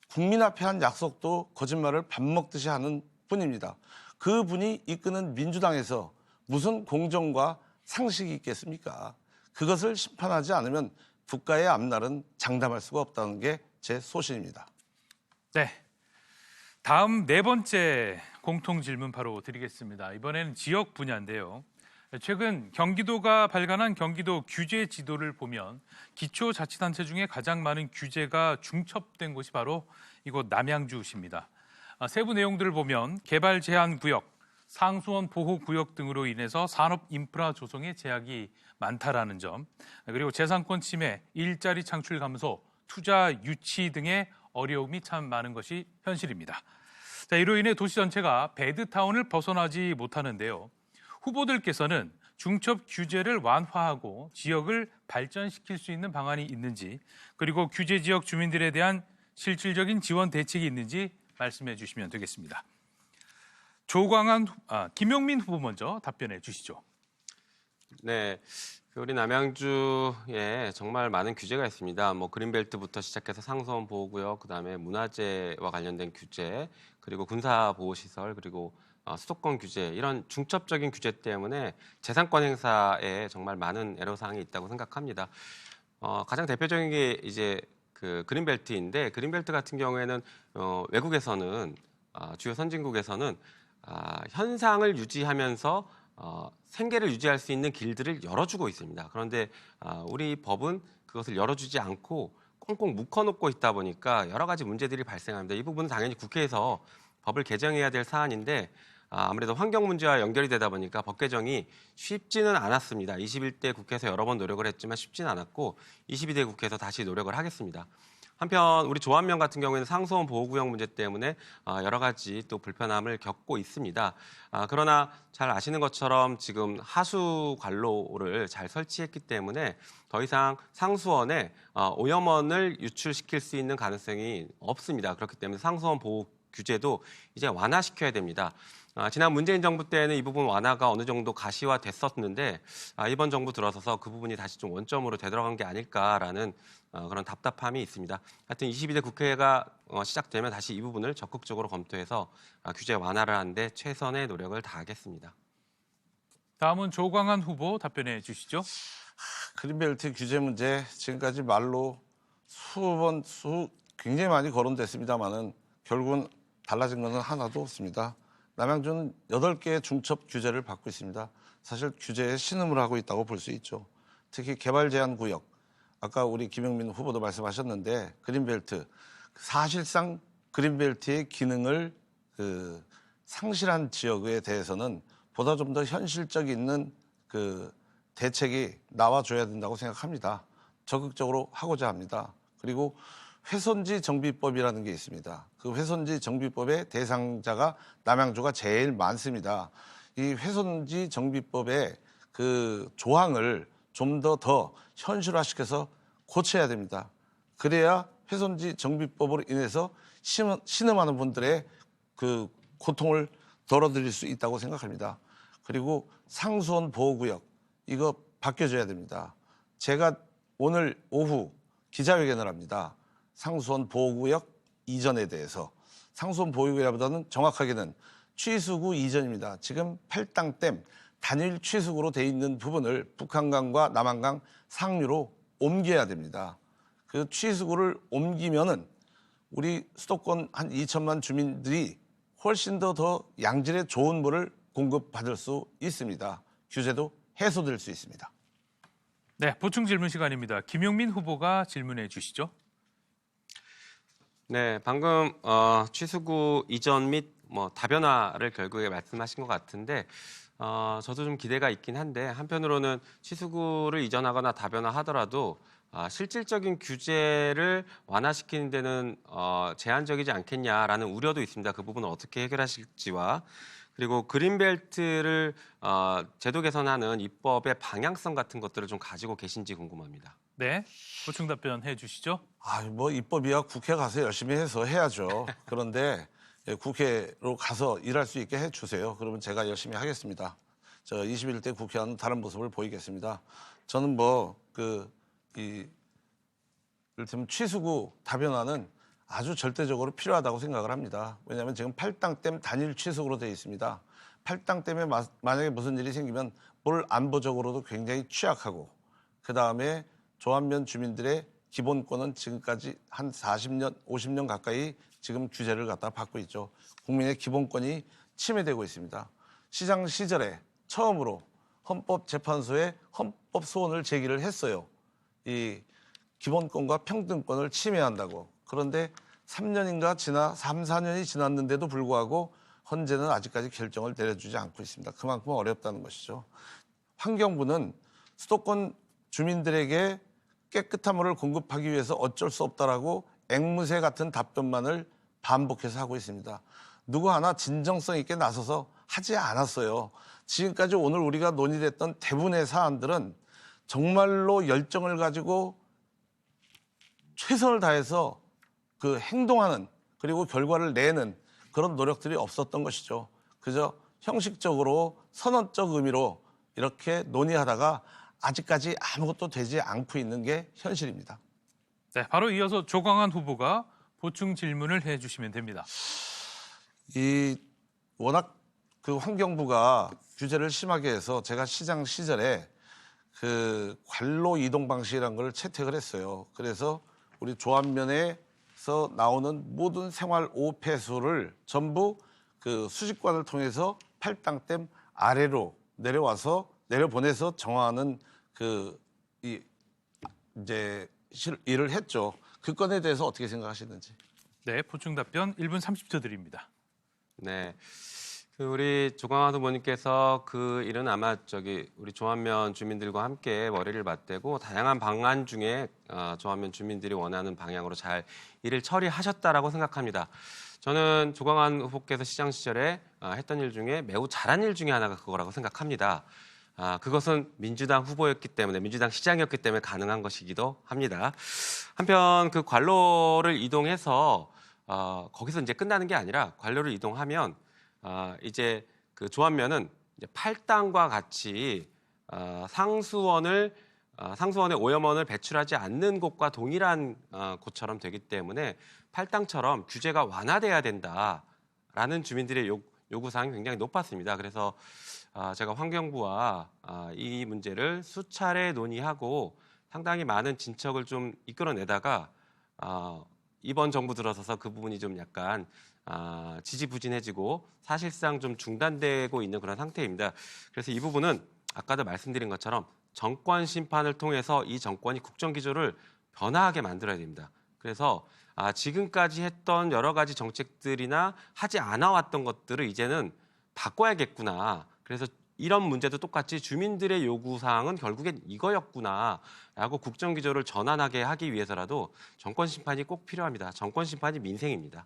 국민 앞에 한 약속도 거짓말을 밥 먹듯이 하는 분입니다. 그분이 이끄는 민주당에서 무슨 공정과 상식이 있겠습니까? 그것을 심판하지 않으면 국가의 앞날은 장담할 수가 없다는 게 제 소신입니다. 네, 다음 네 번째 공통 질문 바로 드리겠습니다. 이번에는 지역 분야인데요. 최근 경기도가 발간한 경기도 규제 지도를 보면 기초자치단체 중에 가장 많은 규제가 중첩된 곳이 바로 이곳 남양주시입니다. 세부 내용들을 보면 개발 제한 구역, 상수원 보호 구역 등으로 인해서 산업 인프라 조성에 제약이 많다라는 점, 그리고 재산권 침해, 일자리 창출 감소, 투자 유치 등의 어려움이 참 많은 것이 현실입니다. 자, 이로 인해 도시 전체가 배드타운을 벗어나지 못하는데요. 후보들께서는 중첩 규제를 완화하고 지역을 발전시킬 수 있는 방안이 있는지, 그리고 규제 지역 주민들에 대한 실질적인 지원 대책이 있는지 말씀해 주시면 되겠습니다. 김용민 후보 먼저 답변해 주시죠. 네, 우리 남양주에 정말 많은 규제가 있습니다. 뭐 그린벨트부터 시작해서 상수원 보호구역, 그다음에 문화재와 관련된 규제, 그리고 군사보호시설, 그리고 수도권 규제, 이런 중첩적인 규제 때문에 재산권 행사에 정말 많은 애로사항이 있다고 생각합니다. 가장 대표적인 게 이제 그 그린벨트인데, 그린벨트 같은 경우에는 외국에서는 주요 선진국에서는 현상을 유지하면서 생계를 유지할 수 있는 길들을 열어주고 있습니다. 그런데 우리 법은 그것을 열어주지 않고 꽁꽁 묶어놓고 있다 보니까 여러 가지 문제들이 발생합니다. 이 부분은 당연히 국회에서 법을 개정해야 될 사안인데 아무래도 환경 문제와 연결이 되다 보니까 법 개정이 쉽지는 않았습니다. 21대 국회에서 여러 번 노력을 했지만 쉽지는 않았고 22대 국회에서 다시 노력을 하겠습니다. 한편 우리 조한명 같은 경우에는 상수원 보호구역 문제 때문에 여러 가지 또 불편함을 겪고 있습니다. 그러나 잘 아시는 것처럼 지금 하수 관로를 잘 설치했기 때문에 더 이상 상수원에 오염원을 유출시킬 수 있는 가능성이 없습니다. 그렇기 때문에 상수원 보호 규제도 이제 완화시켜야 됩니다. 지난 문재인 정부 때는 이 부분 완화가 어느 정도 가시화됐었는데 이번 정부 들어서서 그 부분이 다시 좀 원점으로 되돌아간 게 아닐까라는 그런 답답함이 있습니다. 하여튼 22대 국회가 시작되면 다시 이 부분을 적극적으로 검토해서 규제 완화를 하는데 최선의 노력을 다하겠습니다. 다음은 조광한 후보 답변해 주시죠. 그린벨트 규제 문제 지금까지 말로 굉장히 많이 거론됐습니다만은 결국은 달라진 것은 하나도 없습니다. 남양주는 8개의 중첩 규제를 받고 있습니다. 사실 규제에 신음을 하고 있다고 볼 수 있죠. 특히 개발 제한 구역, 아까 우리 김용민 후보도 말씀하셨는데 그린벨트, 사실상 그린벨트의 기능을 상실한 지역에 대해서는 보다 좀 더 현실적 있는 대책이 나와줘야 된다고 생각합니다. 적극적으로 하고자 합니다. 그리고 훼손지 정비법이라는 게 있습니다. 그 훼손지 정비법의 대상자가 남양주가 제일 많습니다. 이 훼손지 정비법의 그 조항을 좀 더 현실화시켜서 고쳐야 됩니다. 그래야 훼손지 정비법으로 인해서 신음하는 분들의 그 고통을 덜어드릴 수 있다고 생각합니다. 그리고 상수원 보호구역 이거 바뀌어져야 됩니다. 제가 오늘 오후 기자회견을 합니다. 상수원 보호구역 이전에 대해서 상수원 보호구역보다는 정확하게는 취수구 이전입니다. 지금 팔당댐 단일 취수구로 돼 있는 부분을 북한강과 남한강 상류로 옮겨야 됩니다. 그 취수구를 옮기면은 우리 수도권 한 2천만 주민들이 훨씬 더 양질의 좋은 물을 공급받을 수 있습니다. 규제도 해소될 수 있습니다. 네, 보충 질문 시간입니다. 김용민 후보가 질문해 주시죠. 네, 방금 취수구 이전 및 다변화를 결국에 말씀하신 것 같은데 저도 좀 기대가 있긴 한데 한편으로는 취수구를 이전하거나 다변화하더라도 실질적인 규제를 완화시키는 데는 제한적이지 않겠냐라는 우려도 있습니다. 그 부분을 어떻게 해결하실지와 그리고 그린벨트를 제도 개선하는 입법의 방향성 같은 것들을 좀 가지고 계신지 궁금합니다. 네, 보충 답변해 주시죠. 입법이야 국회 가서 열심히 해서 해야죠. 그런데 국회로 가서 일할 수 있게 해주세요. 그러면 제가 열심히 하겠습니다. 저 21대 국회와는 다른 모습을 보이겠습니다. 저는 이를테면 취수구 다변화는 아주 절대적으로 필요하다고 생각을 합니다. 왜냐하면 지금 팔당댐 단일 취수구로 되어 있습니다. 팔당댐에 만약에 무슨 일이 생기면 물 안보적으로도 굉장히 취약하고 그다음에 조안면 주민들의 기본권은 지금까지 한 40년, 50년 가까이 지금 규제를 갖다 받고 있죠. 국민의 기본권이 침해되고 있습니다. 시장 시절에 처음으로 헌법재판소에 헌법 소원을 제기를 했어요. 이 기본권과 평등권을 침해한다고. 그런데 3년인가 3, 4년이 지났는데도 불구하고 헌재는 아직까지 결정을 내려주지 않고 있습니다. 그만큼 어렵다는 것이죠. 환경부는 수도권 주민들에게 깨끗한 물을 공급하기 위해서 어쩔 수 없다라고 앵무새 같은 답변만을 반복해서 하고 있습니다. 누구 하나 진정성 있게 나서서 하지 않았어요. 지금까지 오늘 우리가 논의됐던 대부분의 사안들은 정말로 열정을 가지고 최선을 다해서 행동하는 그리고 결과를 내는 그런 노력들이 없었던 것이죠. 그저 형식적으로 선언적 의미로 이렇게 논의하다가 아직까지 아무것도 되지 않고 있는 게 현실입니다. 네, 바로 이어서 조광한 후보가 보충 질문을 해주시면 됩니다. 워낙 환경부가 규제를 심하게 해서 제가 시장 시절에 관로 이동 방식이라는 걸 채택을 했어요. 그래서 우리 조안면에서 나오는 모든 생활 오폐수를 전부 수집관을 통해서 팔당댐 아래로 내려보내서 정화하는 이제 일을 했죠. 그 건에 대해서 어떻게 생각하시는지. 네, 보충 답변 1분 30초 드립니다. 네. 우리 조광환 후보님께서 그 일은 아마 우리 조안면 주민들과 함께 머리를 맞대고 다양한 방안 중에 조안면 주민들이 원하는 방향으로 잘 일을 처리하셨다라고 생각합니다. 저는 조광환 후보께서 시장 시절에 했던 일 중에 매우 잘한 일 중에 하나가 그거라고 생각합니다. 그것은 민주당 후보였기 때문에, 민주당 시장이었기 때문에 가능한 것이기도 합니다. 한편 그 관로를 이동해서 거기서 이제 끝나는 게 아니라 관로를 이동하면 이제 그 조안면은 이제 팔당과 같이 상수원의 오염원을 배출하지 않는 곳과 동일한 곳처럼 되기 때문에 팔당처럼 규제가 완화돼야 된다라는 주민들의 요구사항이 굉장히 높았습니다. 그래서 제가 환경부와 이 문제를 수차례 논의하고 상당히 많은 진척을 좀 이끌어내다가 이번 정부 들어서서 그 부분이 좀 약간 지지부진해지고 사실상 좀 중단되고 있는 그런 상태입니다. 그래서 이 부분은 아까도 말씀드린 것처럼 정권 심판을 통해서 이 정권이 국정기조를 변화하게 만들어야 됩니다. 그래서 지금까지 했던 여러 가지 정책들이나 하지 않아 왔던 것들을 이제는 바꿔야겠구나. 그래서 이런 문제도 똑같이 주민들의 요구사항은 결국엔 이거였구나라고 국정기조를 전환하게 하기 위해서라도 정권 심판이 꼭 필요합니다. 정권 심판이 민생입니다.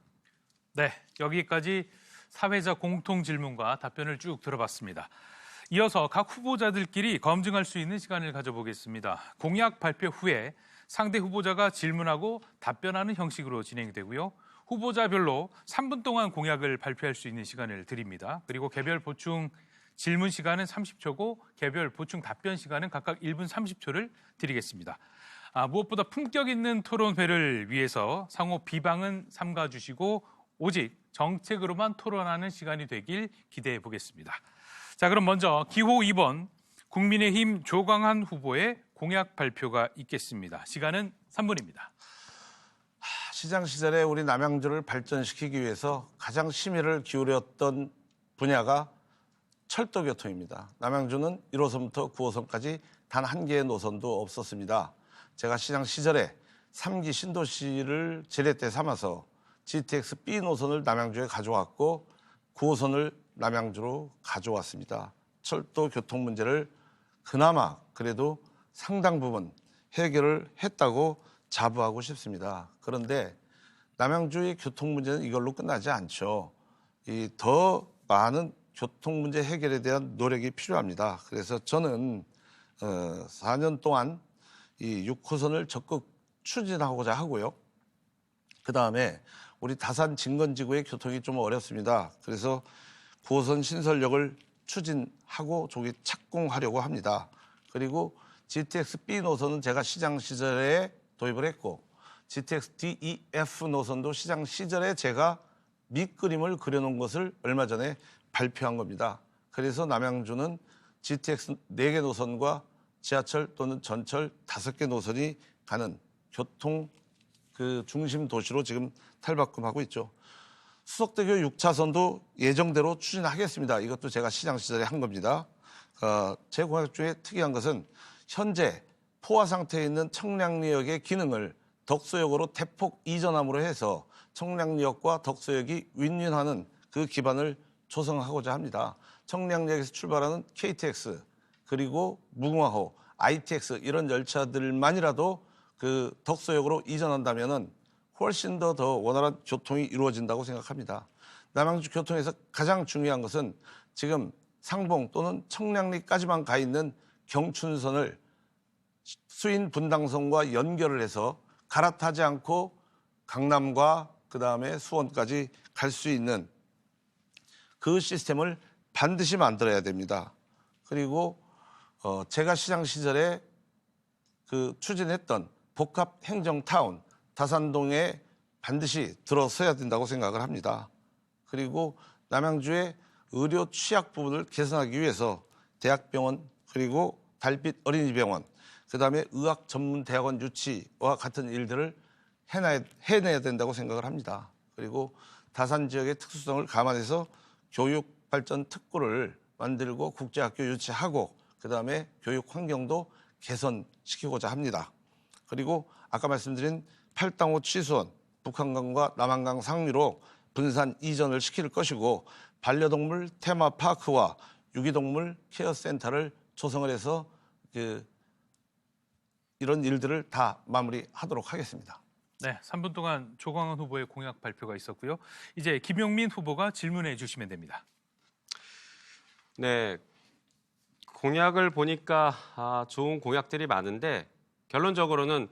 네, 여기까지 사회자 공통 질문과 답변을 쭉 들어봤습니다. 이어서 각 후보자들끼리 검증할 수 있는 시간을 가져보겠습니다. 공약 발표 후에 상대 후보자가 질문하고 답변하는 형식으로 진행이 되고요. 후보자별로 3분 동안 공약을 발표할 수 있는 시간을 드립니다. 그리고 개별 보충 질문 시간은 30초고 개별 보충 답변 시간은 각각 1분 30초를 드리겠습니다. 무엇보다 품격 있는 토론회를 위해서 상호 비방은 삼가주시고 오직 정책으로만 토론하는 시간이 되길 기대해 보겠습니다. 자, 그럼 먼저 기호 2번 국민의힘 조광한 후보의 공약 발표가 있겠습니다. 시간은 3분입니다. 시장 시절에 우리 남양주를 발전시키기 위해서 가장 심혈을 기울였던 분야가 철도 교통입니다. 남양주는 1호선부터 9호선까지 단 한 개의 노선도 없었습니다. 제가 시장 시절에 3기 신도시를 제례대 삼아서 GTX B 노선을 남양주에 가져왔고 9호선을 남양주로 가져왔습니다. 철도 교통 문제를 그나마 그래도 상당 부분 해결을 했다고 자부하고 싶습니다. 그런데 남양주의 교통 문제는 이걸로 끝나지 않죠. 더 많은 교통 문제 해결에 대한 노력이 필요합니다. 그래서 저는 4년 동안 이 6호선을 적극 추진하고자 하고요. 그다음에 우리 다산 진건지구의 교통이 좀 어렵습니다. 그래서 9호선 신설역을 추진하고 조기 착공하려고 합니다. 그리고 GTX B 노선은 제가 시장 시절에 도입을 했고 GTX DEF 노선도 시장 시절에 제가 밑그림을 그려놓은 것을 얼마 전에 발표한 겁니다. 그래서 남양주는 GTX 4개 노선과 지하철 또는 전철 5개 노선이 가는 교통 중심 도시로 지금 탈바꿈하고 있죠. 수석대교 6차선도 예정대로 추진하겠습니다. 이것도 제가 시장 시절에 한 겁니다. 제 공약 중에 특이한 것은 현재 포화 상태에 있는 청량리역의 기능을 덕소역으로 대폭 이전함으로 해서 청량리역과 덕소역이 윈윈하는 그 기반을 조성하고자 합니다. 청량리역에서 출발하는 KTX 그리고 무궁화호, ITX 이런 열차들만이라도 그 덕소역으로 이전한다면은 훨씬 더 원활한 교통이 이루어진다고 생각합니다. 남양주 교통에서 가장 중요한 것은 지금 상봉 또는 청량리까지만 가 있는 경춘선을 수인 분당선과 연결을 해서 갈아타지 않고 강남과 그다음에 수원까지 갈 수 있는 그 시스템을 반드시 만들어야 됩니다. 그리고 제가 시장 시절에 추진했던 복합 행정타운 다산동에 반드시 들어서야 된다고 생각을 합니다. 그리고 남양주의 의료 취약 부분을 개선하기 위해서 대학병원 그리고 달빛 어린이병원 그다음에 의학전문대학원 유치와 같은 일들을 해내야 된다고 생각을 합니다. 그리고 다산 지역의 특수성을 감안해서 교육발전 특구를 만들고 국제학교 유치하고 그다음에 교육 환경도 개선시키고자 합니다. 그리고 아까 말씀드린 팔당호 취수원, 북한강과 남한강 상류로 분산 이전을 시킬 것이고 반려동물 테마파크와 유기동물 케어센터를 조성을 해서 이런 일들을 다 마무리하도록 하겠습니다. 네, 3분 동안 조광한 후보의 공약 발표가 있었고요. 이제 김용민 후보가 질문해 주시면 됩니다. 네, 공약을 보니까 좋은 공약들이 많은데 결론적으로는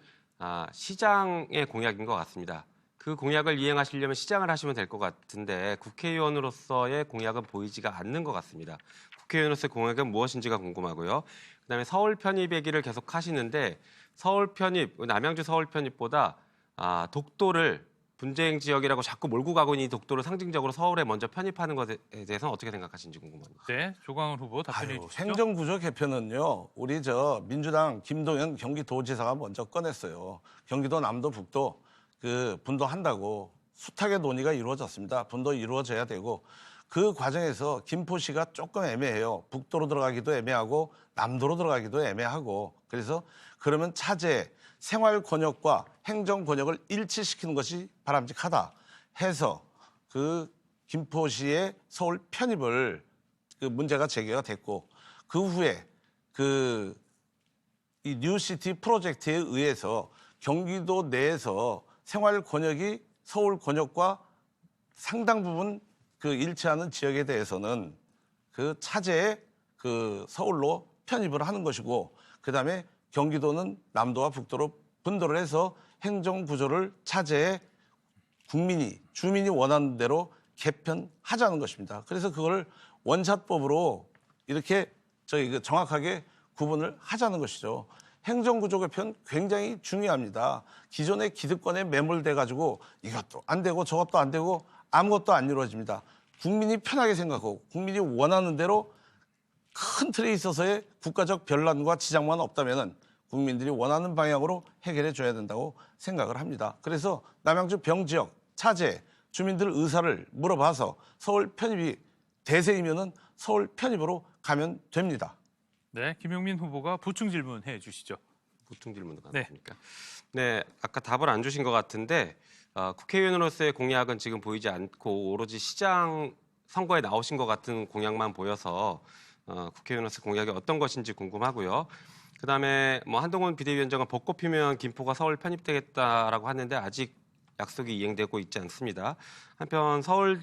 시장의 공약인 것 같습니다. 그 공약을 이행하시려면 시장을 하시면 될 것 같은데 국회의원으로서의 공약은 보이지가 않는 것 같습니다. 국회의원으로서의 공약은 무엇인지가 궁금하고요. 그다음에 서울 편입 얘기를 계속 하시는데 서울 편입, 남양주 서울 편입보다 독도를 분쟁 지역이라고 자꾸 몰고 가고 있는 이 독도를 상징적으로 서울에 먼저 편입하는 것에 대해서는 어떻게 생각하시는지 궁금합니다. 네, 조광훈 후보 답변해 주시죠. 행정구조 개편은요. 우리 민주당 김동연 경기도지사가 먼저 꺼냈어요. 경기도 남도 북도 분도한다고 숱하게 논의가 이루어졌습니다. 분도 이루어져야 되고 그 과정에서 김포시가 조금 애매해요. 북도로 들어가기도 애매하고 남도로 들어가기도 애매하고 그래서 그러면 차제 생활 권역과 행정 권역을 일치시키는 것이 바람직하다 해서 그 김포시의 서울 편입을 그 문제가 제기가 됐고 그 후에 이 뉴시티 프로젝트에 의해서 경기도 내에서 생활 권역이 서울 권역과 상당 부분 그 일치하는 지역에 대해서는 그 차제에 그 서울로 편입을 하는 것이고 그다음에 경기도는 남도와 북도로 분도를 해서 행정 구조를 차제에 주민이 원하는 대로 개편하자는 것입니다. 그래서 그걸 원샷법으로 이렇게 정확하게 구분을 하자는 것이죠. 행정구조 개편 굉장히 중요합니다. 기존의 기득권에 매몰돼 가지고 이것도 안 되고 저것도 안 되고 아무것도 안 이루어집니다. 국민이 편하게 생각하고 국민이 원하는 대로 큰 틀에 있어서의 국가적 변란과 지장만 없다면 국민들이 원하는 방향으로 해결해 줘야 된다고 생각을 합니다. 그래서 남양주 병지역 차제 주민들 의사를 물어봐서 서울 편입이 대세이면은 서울 편입으로 가면 됩니다. 네, 김용민 후보가 보충 질문해 주시죠. 보충 질문도 네. 가능합니까? 네, 아까 답을 안 주신 것 같은데 국회의원으로서의 공약은 지금 보이지 않고 오로지 시장 선거에 나오신 것 같은 공약만 보여서 국회의원으로서 공약이 어떤 것인지 궁금하고요. 그다음에 뭐 한동훈 비대위원장은 벚꽃 피면 김포가 서울 편입되겠다라고 하는데 아직 약속이 이행되고 있지 않습니다. 한편 서울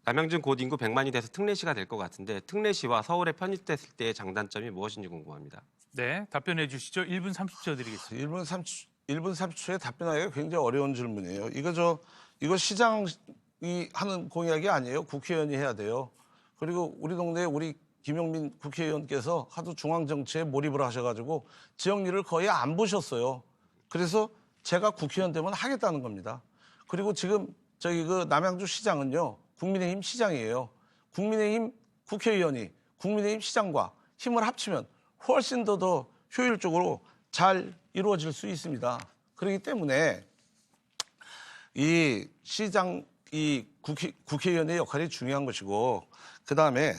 남양준 곧 인구 100만이 돼서 특례시가 될 것 같은데 특례시와 서울에 편입됐을 때의 장단점이 무엇인지 궁금합니다. 네, 답변해 주시죠. 1분 30초 드리겠습니다. 1분 30초에 답변하기가 굉장히 어려운 질문이에요. 이거 시장이 하는 공약이 아니에요. 국회의원이 해야 돼요. 그리고 우리 동네에 우리 김용민 국회의원께서 하도 중앙정치에 몰입을 하셔가지고 지역 일을 거의 안 보셨어요. 그래서 제가 국회의원 되면 하겠다는 겁니다. 그리고 지금 그 남양주 시장은요. 국민의힘 시장이에요. 국민의힘 국회의원이 국민의힘 시장과 힘을 합치면 훨씬 더 효율적으로 잘 이루어질 수 있습니다. 그렇기 때문에 이 국회의원의 역할이 중요한 것이고 그다음에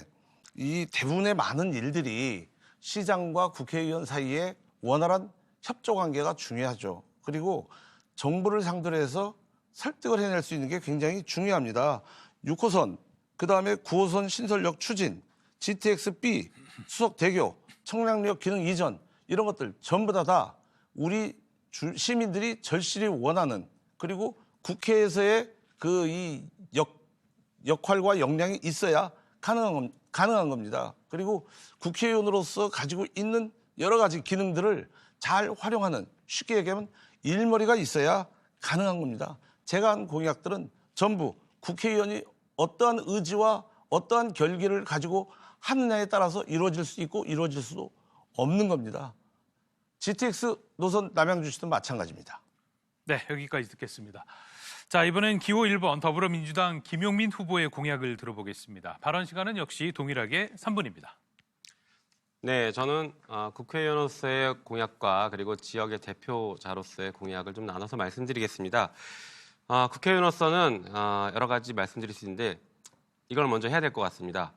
이 대부분의 많은 일들이 시장과 국회의원 사이에 원활한 협조 관계가 중요하죠. 그리고 정부를 상대로 해서 설득을 해낼 수 있는 게 굉장히 중요합니다. 6호선, 그다음에 9호선 신설역 추진, GTX-B, 수석대교, 청량리역 기능 이전 이런 것들 전부 다 우리 시민들이 절실히 원하는 그리고 국회에서의 이 역할과 역량이 있어야 가능한 겁니다. 그리고 국회의원으로서 가지고 있는 여러 가지 기능들을 잘 활용하는 쉽게 얘기하면 일머리가 있어야 가능한 겁니다. 제가 한 공약들은 전부 국회의원이 어떠한 의지와 어떠한 결기를 가지고 하느냐에 따라서 이루어질 수 있고 이루어질 수도 없는 겁니다. GTX 노선 남양주시도 마찬가지입니다. 네, 여기까지 듣겠습니다. 자, 이번엔 기호 1번 더불어민주당 김용민 후보의 공약을 들어보겠습니다. 발언 시간은 역시 동일하게 3분입니다. 네, 저는 국회의원으로서의 공약과 그리고 지역의 대표자로서의 공약을 좀 나눠서 말씀드리겠습니다. 국회의원으로서는 여러 가지 말씀드릴 수 있는데 이걸 먼저 해야 될 것 같습니다.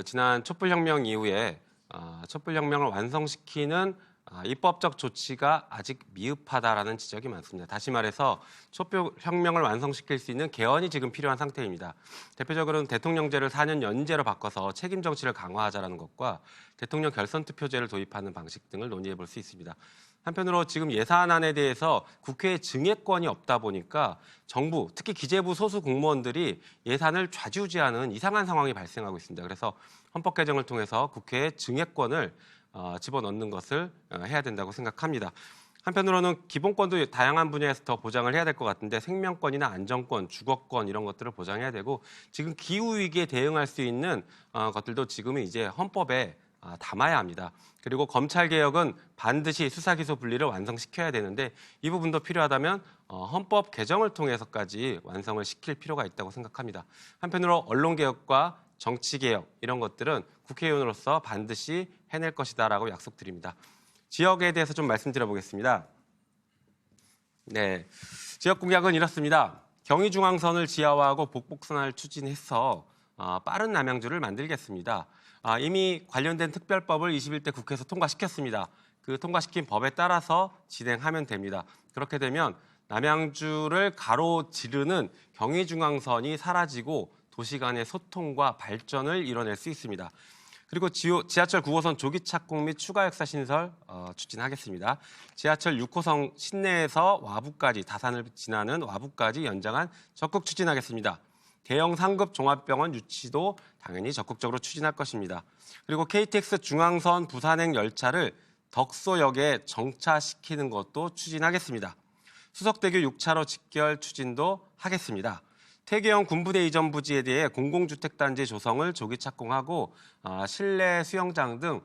지난 촛불혁명 이후에 촛불혁명을 완성시키는 입법적 조치가 아직 미흡하다라는 지적이 많습니다. 다시 말해서 촛불혁명을 완성시킬 수 있는 개헌이 지금 필요한 상태입니다. 대표적으로는 대통령제를 4년 연임제로 바꿔서 책임 정치를 강화하자라는 것과 대통령 결선 투표제를 도입하는 방식 등을 논의해 볼 수 있습니다. 한편으로 지금 예산안에 대해서 국회에 증액권이 없다 보니까 정부, 특히 기재부 소수 공무원들이 예산을 좌지우지하는 이상한 상황이 발생하고 있습니다. 그래서 헌법 개정을 통해서 국회에 증액권을 집어넣는 것을 해야 된다고 생각합니다. 한편으로는 기본권도 다양한 분야에서 더 보장을 해야 될 것 같은데 생명권이나 안전권, 주거권 이런 것들을 보장해야 되고 지금 기후위기에 대응할 수 있는 것들도 지금은 이제 헌법에 담아야 합니다. 그리고 검찰개혁은 반드시 수사기소 분리를 완성시켜야 되는데 이 부분도 필요하다면 헌법 개정을 통해서까지 완성을 시킬 필요가 있다고 생각합니다. 한편으로 언론개혁과 정치개혁 이런 것들은 국회의원으로서 반드시 해낼 것이다라고 약속드립니다. 지역에 대해서 좀 말씀드려보겠습니다. 네, 지역 공약은 이렇습니다. 경의중앙선을 지하화하고 복복선을 추진해서 빠른 남양주를 만들겠습니다. 이미 관련된 특별법을 21대 국회에서 통과시켰습니다. 그 통과시킨 법에 따라서 진행하면 됩니다. 그렇게 되면 남양주를 가로지르는 경의중앙선이 사라지고 도시 간의 소통과 발전을 이뤄낼 수 있습니다. 그리고 지하철 9호선 조기 착공 및 추가 역사 신설 추진하겠습니다. 지하철 6호선 신내에서 와부까지 다산을 지나는 와부까지 연장한 적극 추진하겠습니다. 대형 상급 종합병원 유치도 당연히 적극적으로 추진할 것입니다. 그리고 KTX 중앙선 부산행 열차를 덕소역에 정차시키는 것도 추진하겠습니다. 수석대교 6차로 직결 추진도 하겠습니다. 퇴계형 군부대 이전 부지에 대해 공공주택단지 조성을 조기 착공하고 실내 수영장 등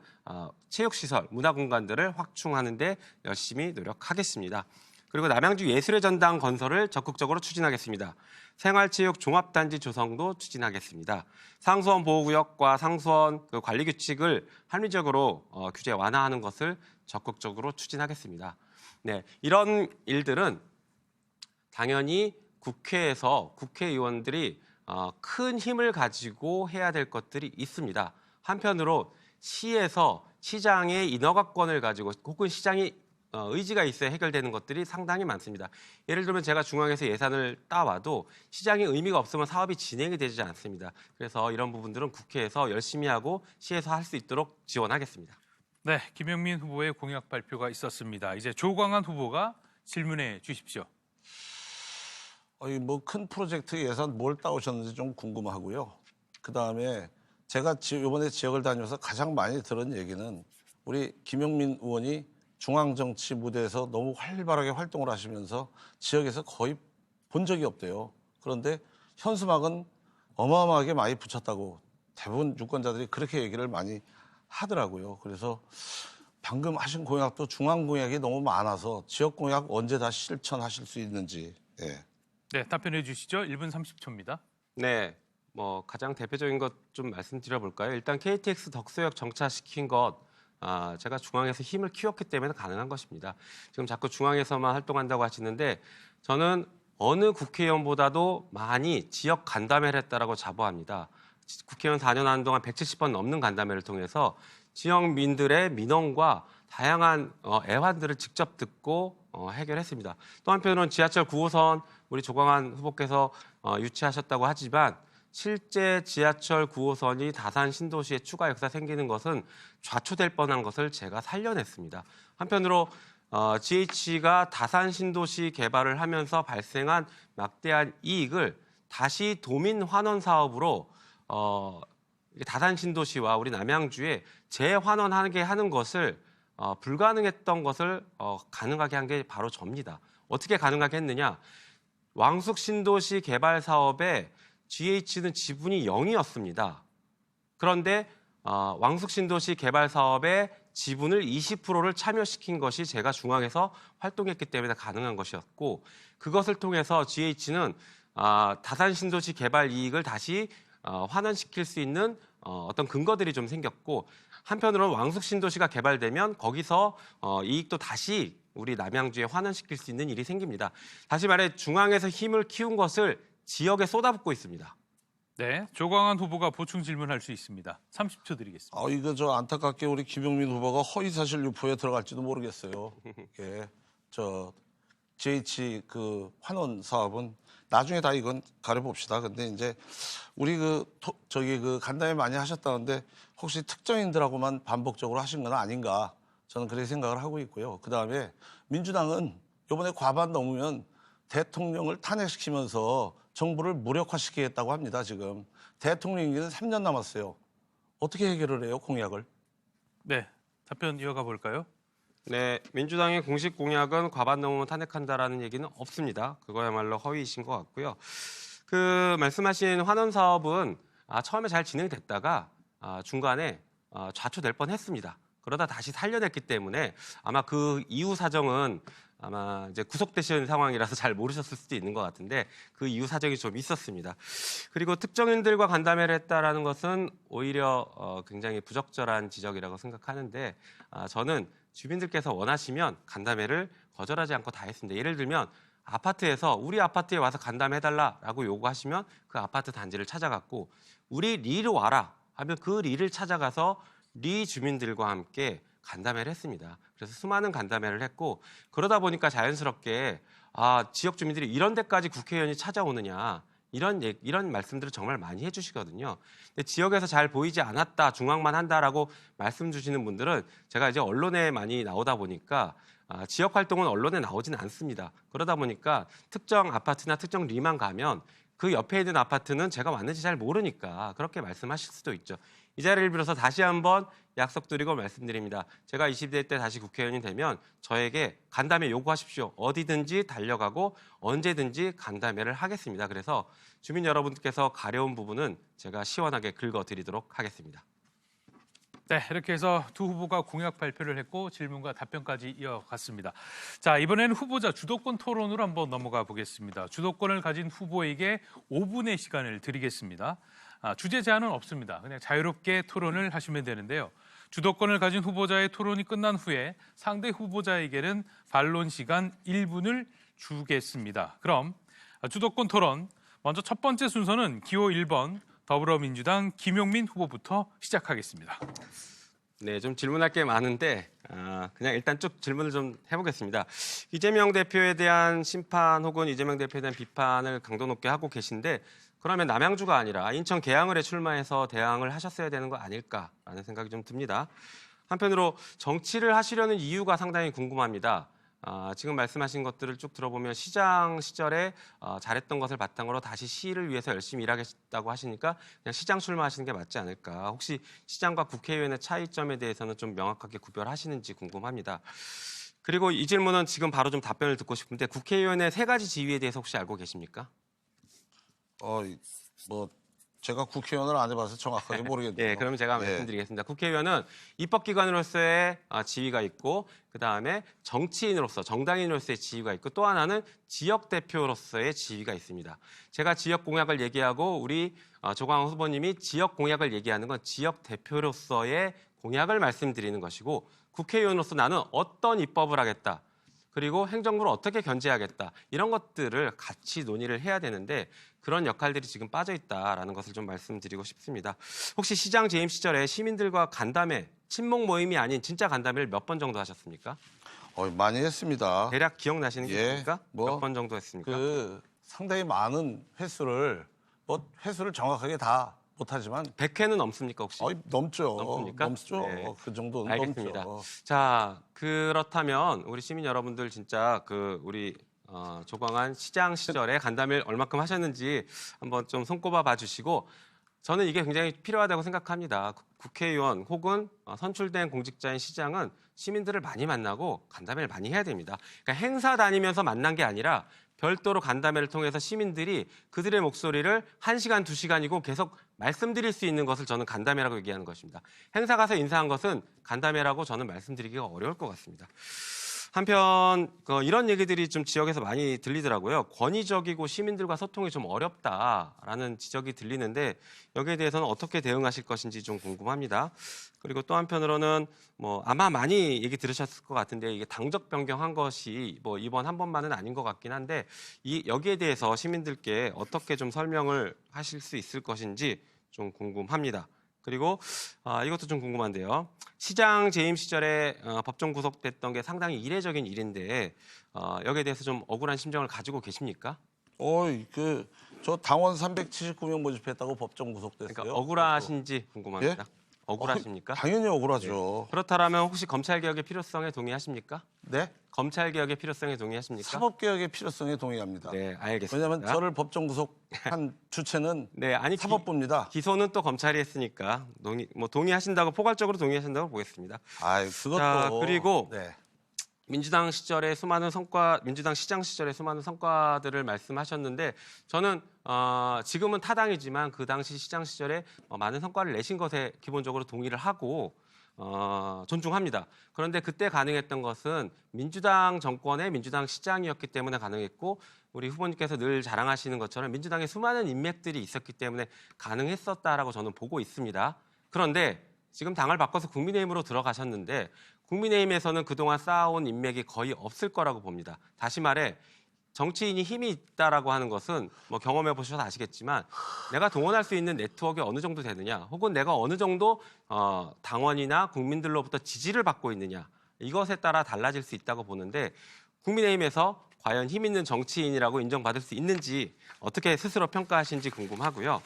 체육시설, 문화공간들을 확충하는 데 열심히 노력하겠습니다. 그리고 남양주 예술의 전당 건설을 적극적으로 추진하겠습니다. 생활체육 종합단지 조성도 추진하겠습니다. 상수원 보호구역과 상수원 관리 규칙을 합리적으로 규제 완화하는 것을 적극적으로 추진하겠습니다. 네, 이런 일들은 당연히 국회에서 국회의원들이 큰 힘을 가지고 해야 될 것들이 있습니다. 한편으로 시에서 시장의 인허가권을 가지고 혹은 시장이 의지가 있어야 해결되는 것들이 상당히 많습니다. 예를 들면 제가 중앙에서 예산을 따와도 시장의 의미가 없으면 사업이 진행이 되지 않습니다. 그래서 이런 부분들은 국회에서 열심히 하고 시에서 할 수 있도록 지원하겠습니다. 네, 김영민 후보의 공약 발표가 있었습니다. 이제 조광한 후보가 질문해 주십시오. 뭐 큰 프로젝트 예산 뭘 따오셨는지 좀 궁금하고요. 그다음에 제가 이번에 지역을 다니면서 가장 많이 들은 얘기는 우리 김영민 의원이 중앙정치 무대에서 너무 활발하게 활동을 하시면서 지역에서 거의 본 적이 없대요. 그런데 현수막은 어마어마하게 많이 붙였다고 대부분 유권자들이 그렇게 얘기를 많이 하더라고요. 그래서 방금 하신 공약도 중앙 공약이 너무 많아서 지역 공약 언제 다 실천하실 수 있는지. 예. 네, 답변해 주시죠. 1분 30초입니다. 네, 가장 대표적인 것 좀 말씀드려 볼까요? 일단 KTX 덕소역 정차시킨 것 제가 중앙에서 힘을 키웠기 때문에 가능한 것입니다. 지금 자꾸 중앙에서만 활동한다고 하시는데 저는 어느 국회의원보다도 많이 지역 간담회를 했다라고 자부합니다. 국회의원 4년 하는 동안 170번 넘는 간담회를 통해서 지역민들의 민원과 다양한 애환들을 직접 듣고 해결했습니다. 또 한편으로는 지하철 9호선 우리 조광한 후보께서 유치하셨다고 하지만 실제 지하철 9호선이 다산 신도시에 추가 역사 생기는 것은 좌초될 뻔한 것을 제가 살려냈습니다. 한편으로 GH가 다산 신도시 개발을 하면서 발생한 막대한 이익을 다시 도민 환원 사업으로 다산 신도시와 우리 남양주에 재환원하게 하는 것을 불가능했던 것을 가능하게 한 게 바로 접니다. 어떻게 가능하게 했느냐? 왕숙 신도시 개발 사업에 GH는 지분이 0이었습니다. 그런데 왕숙 신도시 개발 사업에 지분을 20%를 참여시킨 것이 제가 중앙에서 활동했기 때문에 가능한 것이었고 그것을 통해서 GH는 다산 신도시 개발 이익을 다시 환원시킬 수 있는 어떤 근거들이 좀 생겼고 한편으로는 왕숙 신도시가 개발되면 거기서 이익도 다시 우리 남양주에 환원시킬 수 있는 일이 생깁니다. 다시 말해 중앙에서 힘을 키운 것을 지역에 쏟아붓고 있습니다. 네, 조광한 후보가 보충 질문할 수 있습니다. 30초 드리겠습니다. 이거 저 안타깝게 우리 김용민 후보가 허위사실 유포에 들어갈지도 모르겠어요. 예, GH 그 환원 사업은 나중에 다 이건 가려봅시다. 근데 이제 우리 그 간담회 많이 하셨다는데 혹시 특정인들하고만 반복적으로 하신 건 아닌가? 저는 그렇게 생각을 하고 있고요. 그 다음에 민주당은 이번에 과반 넘으면 대통령을 탄핵시키면서 정부를 무력화시키겠다고 합니다. 지금 대통령 임기는 3년 남았어요. 어떻게 해결을 해요, 공약을? 네, 답변 이어가 볼까요? 네, 민주당의 공식 공약은 과반 넘으면 탄핵한다라는 얘기는 없습니다. 그거야말로 허위이신 것 같고요. 그 말씀하신 환원 사업은 처음에 잘 진행됐다가 중간에 좌초될 뻔했습니다. 그러다 다시 살려냈기 때문에 아마 그 이후 사정은 아마 이제 구속되신 상황이라서 잘 모르셨을 수도 있는 것 같은데 그 이후 사정이 좀 있었습니다. 그리고 특정인들과 간담회를 했다라는 것은 오히려 굉장히 부적절한 지적이라고 생각하는데 저는 주민들께서 원하시면 간담회를 거절하지 않고 다 했습니다. 예를 들면 아파트에서 우리 아파트에 와서 간담회해달라라고 요구하시면 그 아파트 단지를 찾아갔고 우리 리로 와라 하면 그 리를 찾아가서 리 주민들과 함께 간담회를 했습니다. 그래서 수많은 간담회를 했고 그러다 보니까 자연스럽게 지역 주민들이 이런 데까지 국회의원이 찾아오느냐 이런 말씀들을 정말 많이 해주시거든요. 근데 지역에서 잘 보이지 않았다, 중앙만 한다라고 말씀 주시는 분들은 제가 이제 언론에 많이 나오다 보니까 지역 활동은 언론에 나오지는 않습니다. 그러다 보니까 특정 아파트나 특정 리만 가면 그 옆에 있는 아파트는 제가 왔는지 잘 모르니까 그렇게 말씀하실 수도 있죠. 이 자리를 빌어서 다시 한번 약속드리고 말씀드립니다. 제가 20대 때 다시 국회의원이 되면 저에게 간담회 요구하십시오. 어디든지 달려가고 언제든지 간담회를 하겠습니다. 그래서 주민 여러분께서 가려운 부분은 제가 시원하게 긁어드리도록 하겠습니다. 네, 이렇게 해서 두 후보가 공약 발표를 했고 질문과 답변까지 이어갔습니다. 자, 이번에는 후보자 주도권 토론으로 한번 넘어가 보겠습니다. 주도권을 가진 후보에게 5분의 시간을 드리겠습니다. 주제 제한은 없습니다. 그냥 자유롭게 토론을 하시면 되는데요. 주도권을 가진 후보자의 토론이 끝난 후에 상대 후보자에게는 반론 시간 1분을 주겠습니다. 그럼 주도권 토론, 먼저 첫 번째 순서는 기호 1번 더불어민주당 김용민 후보부터 시작하겠습니다. 네, 좀 질문할 게 많은데 그냥 일단 쭉 질문을 좀 해보겠습니다. 이재명 대표에 대한 심판 혹은 이재명 대표에 대한 비판을 강도 높게 하고 계신데 그러면 남양주가 아니라 인천 계양을에 출마해서 대항을 하셨어야 되는 거 아닐까라는 생각이 좀 듭니다. 한편으로 정치를 하시려는 이유가 상당히 궁금합니다. 지금 말씀하신 것들을 쭉 들어보면 시장 시절에 잘했던 것을 바탕으로 다시 시를 위해서 열심히 일하겠다고 하시니까 그냥 시장 출마하시는 게 맞지 않을까. 혹시 시장과 국회의원의 차이점에 대해서는 좀 명확하게 구별하시는지 궁금합니다. 그리고 이 질문은 지금 바로 좀 답변을 듣고 싶은데 국회의원의 3가지 지위에 대해서 혹시 알고 계십니까? 제가 국회의원을 안 해봐서 정확하게 모르겠네요. 네, 그럼 제가 말씀드리겠습니다. 국회의원은 입법기관으로서의 지위가 있고 그다음에 정치인으로서, 정당인으로서의 지위가 있고 또 하나는 지역대표로서의 지위가 있습니다. 제가 지역 공약을 얘기하고 우리 조광호 후보님이 지역 공약을 얘기하는 건 지역대표로서의 공약을 말씀드리는 것이고 국회의원으로서 나는 어떤 입법을 하겠다. 그리고 행정부를 어떻게 견제하겠다. 이런 것들을 같이 논의를 해야 되는데 그런 역할들이 지금 빠져 있다라는 것을 좀 말씀드리고 싶습니다. 혹시 시장 재임 시절에 시민들과 간담회, 친목 모임이 아닌 진짜 간담회를 몇 번 정도 하셨습니까? 많이 했습니다. 대략 기억나시는 게 있습니까? 몇 번 정도 했습니까? 상당히 많은 횟수를 정확하게 다 못하지만 100회는 넘습니까 혹시? 넘죠. 넘습니까? 넘죠. 네. 그 정도는 알겠습니다. 넘죠. 자, 그렇다면 우리 시민 여러분들 진짜 우리 조광한 시장 시절에 간담회를 얼마큼 하셨는지 한번 좀 손꼽아 봐주시고 저는 이게 굉장히 필요하다고 생각합니다. 국회의원 혹은 선출된 공직자인 시장은 시민들을 많이 만나고 간담회를 많이 해야 됩니다. 그러니까 행사 다니면서 만난 게 아니라 별도로 간담회를 통해서 시민들이 그들의 목소리를 1시간, 2시간이고 계속 말씀드릴 수 있는 것을 저는 간담회라고 얘기하는 것입니다. 행사 가서 인사한 것은 간담회라고 저는 말씀드리기가 어려울 것 같습니다. 한편 이런 얘기들이 좀 지역에서 많이 들리더라고요. 권위적이고 시민들과 소통이 좀 어렵다라는 지적이 들리는데 여기에 대해서는 어떻게 대응하실 것인지 좀 궁금합니다. 그리고 또 한편으로는 아마 많이 얘기 들으셨을 것 같은데 이게 당적 변경한 것이 이번 한 번만은 아닌 것 같긴 한데 여기에 대해서 시민들께 어떻게 좀 설명을 하실 수 있을 것인지 좀 궁금합니다. 그리고 이것도 좀 궁금한데요. 시장 재임 시절에 법정 구속됐던 게 상당히 이례적인 일인데 여기에 대해서 좀 억울한 심정을 가지고 계십니까? 저 당원 379명 모집했다고 법정 구속됐어요. 그러니까 억울하신지 궁금합니다. 예? 억울하십니까? 당연히 억울하죠. 그렇다면 혹시 검찰개혁의 필요성에 동의하십니까? 네? 검찰개혁의 필요성에 동의하십니까? 사법개혁의 필요성에 동의합니다. 네, 알겠습니다. 왜냐하면 저를 법정 구속한 주체는 네, 아니 사법부입니다. 기소는 또 검찰이 했으니까 동의하신다고 포괄적으로 동의하신다고 보겠습니다. 그것도. 자, 그리고 네. 민주당 시장 시절의 수많은 성과들을 말씀하셨는데 저는 지금은 타당이지만 그 당시 시장 시절에 많은 성과를 내신 것에 기본적으로 동의를 하고 존중합니다. 그런데 그때 가능했던 것은 민주당 정권의 민주당 시장이었기 때문에 가능했고 우리 후보님께서 늘 자랑하시는 것처럼 민주당에 수많은 인맥들이 있었기 때문에 가능했었다라고 저는 보고 있습니다. 그런데 지금 당을 바꿔서 국민의힘으로 들어가셨는데 국민의힘에서는 그동안 쌓아온 인맥이 거의 없을 거라고 봅니다. 다시 말해 정치인이 힘이 있다라고 하는 것은 뭐 경험해 보셔서 아시겠지만 내가 동원할 수 있는 네트워크가 어느 정도 되느냐, 혹은 내가 어느 정도 당원이나 국민들로부터 지지를 받고 있느냐, 이것에 따라 달라질 수 있다고 보는데, 국민의힘에서 과연 힘 있는 정치인이라고 인정받을 수 있는지 어떻게 스스로 평가하시는지 궁금하고요.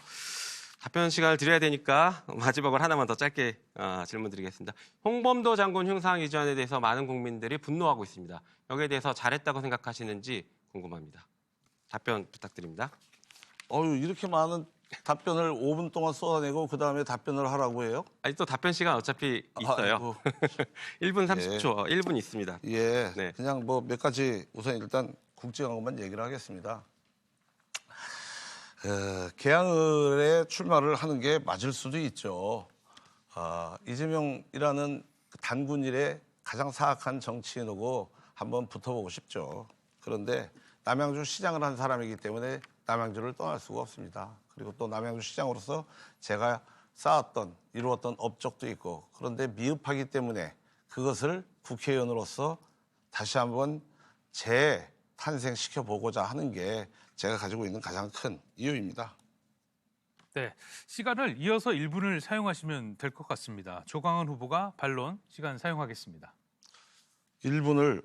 답변 시간을 드려야 되니까 마지막으로 하나만 더 짧게 질문 드리겠습니다. 홍범도 장군 흉상 이전에 대해서 많은 국민들이 분노하고 있습니다. 여기에 대해서 잘했다고 생각하시는지 궁금합니다. 답변 부탁드립니다. 이렇게 많은 답변을 5분 동안 쏟아내고 그다음에 답변을 하라고 해요? 아니, 또 답변 시간 어차피 있어요. 아이고. 1분 30초, 1분 있습니다. 예, 네. 그냥 뭐 몇 가지 우선 일단 굵직한 것만 얘기를 하겠습니다. 개항을에 출마를 하는 게 맞을 수도 있죠. 이재명이라는 그 단군 일의 가장 사악한 정치인하고 한번 붙어보고 싶죠. 그런데 남양주 시장을 한 사람이기 때문에 남양주를 떠날 수가 없습니다. 그리고 또 남양주 시장으로서 제가 쌓았던, 이루었던 업적도 있고, 그런데 미흡하기 때문에 그것을 국회의원으로서 다시 한번 재탄생시켜보고자 하는 게 제가 가지고 있는 가장 큰 이유입니다. 네, 시간을 이어서 1분을 사용하시면 될 것 같습니다. 조광은 후보가 반론 시간 사용하겠습니다. 1분을,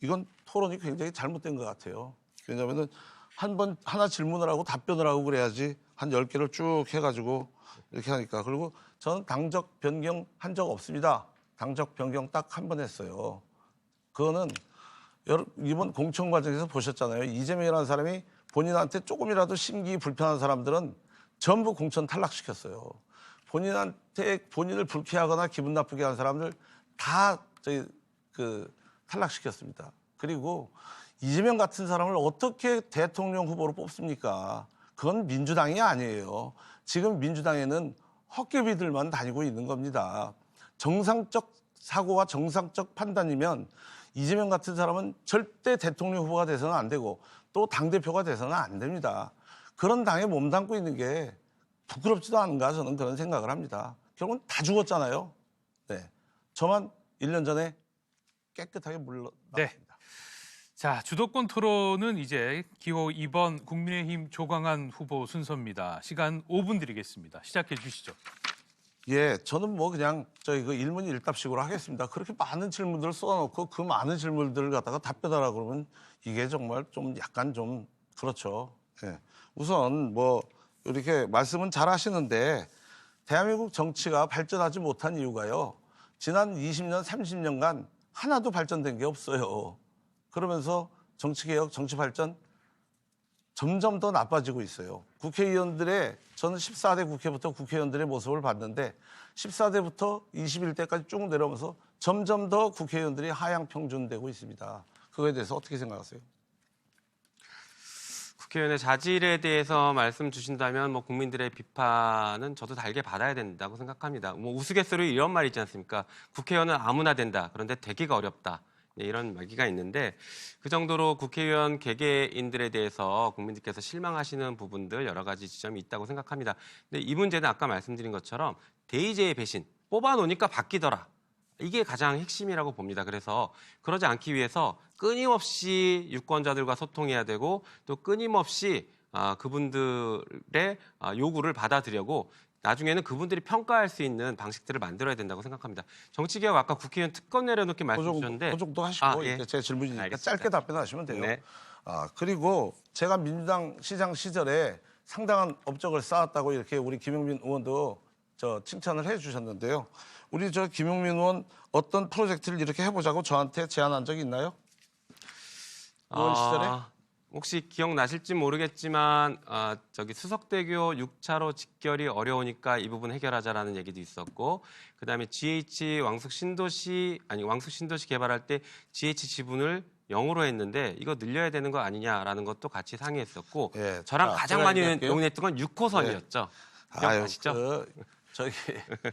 이건 토론이 굉장히 잘못된 것 같아요. 왜냐하면 하나 질문을 하고 답변을 하고 그래야지 한 10개를 쭉 해가지고 이렇게 하니까. 그리고 저는 당적 변경 한 적 없습니다. 당적 변경 딱 한 번 했어요. 그거는 이번 공천 과정에서 보셨잖아요. 이재명이라는 사람이 본인한테 조금이라도 심기 불편한 사람들은 전부 공천 탈락시켰어요. 본인한테 본인을 불쾌하거나 기분 나쁘게 한 사람들 다 탈락시켰습니다. 그리고 이재명 같은 사람을 어떻게 대통령 후보로 뽑습니까? 그건 민주당이 아니에요. 지금 민주당에는 헛개비들만 다니고 있는 겁니다. 정상적 사고와 정상적 판단이면 이재명 같은 사람은 절대 대통령 후보가 돼서는 안 되고 또 당대표가 돼서는 안 됩니다. 그런 당에 몸담고 있는 게 부끄럽지도 않은가, 저는 그런 생각을 합니다. 결국은 다 죽었잖아요. 네, 저만 1년 전에 깨끗하게 물러났습니다. 네. 자, 주도권 토론은 이제 기호 2번 국민의힘 조광한 후보 순서입니다. 시간 5분 드리겠습니다. 시작해 주시죠. 예, 저는 뭐 그냥 그 일문일답식으로 하겠습니다. 그렇게 많은 질문들을 쏟아놓고 그 많은 질문들을 갖다가 답변하라 그러면 이게 정말 좀 약간 좀 그렇죠. 예. 우선 뭐 이렇게 말씀은 잘 하시는데 대한민국 정치가 발전하지 못한 이유가요. 지난 20년, 30년간 하나도 발전된 게 없어요. 그러면서 정치개혁, 정치발전 점점 더 나빠지고 있어요. 국회의원들의, 저는 14대 국회부터 국회의원들의 모습을 봤는데 14대부터 21대까지 쭉 내려오면서 점점 더 국회의원들이 하향 평준되고 있습니다. 그거에 대해서 어떻게 생각하세요? 국회의원의 자질에 대해서 말씀 주신다면 뭐 국민들의 비판은 저도 달게 받아야 된다고 생각합니다. 뭐 우스갯소리 이런 말 있지 않습니까? 국회의원은 아무나 된다. 그런데 되기가 어렵다. 네, 이런 얘기가 있는데 그 정도로 국회의원 개개인들에 대해서 국민들께서 실망하시는 부분들 여러 가지 지점이 있다고 생각합니다. 근데 이 문제는 아까 말씀드린 것처럼 대의제의 배신, 뽑아놓으니까 바뀌더라. 이게 가장 핵심이라고 봅니다. 그래서 그러지 않기 위해서 끊임없이 유권자들과 소통해야 되고 또 끊임없이 그분들의 요구를 받아들이고 나중에는 그분들이 평가할 수 있는 방식들을 만들어야 된다고 생각합니다. 정치개혁 아까 국회의원 특권 내려놓기 말씀 주셨는데 그 정도 하시고 예. 제 질문이니까 알겠습니다. 짧게 답변하시면 돼요. 네. 그리고 제가 민주당 시장 시절에 상당한 업적을 쌓았다고 이렇게 우리 김용민 의원도 칭찬을 해주셨는데요. 우리 김용민 의원 어떤 프로젝트를 이렇게 해보자고 저한테 제안한 적이 있나요? 의원 시절에? 혹시 기억나실지 모르겠지만 수석대교 6차로 직결이 어려우니까 이 부분 해결하자라는 얘기도 있었고 그다음에 왕숙 신도시 개발할 때 GH 지분을 0으로 했는데 이거 늘려야 되는 거 아니냐라는 것도 같이 상의했었고 예, 저랑 가장 많이 얘기할게요. 논의했던 건 6호선이었죠. 기억나시죠?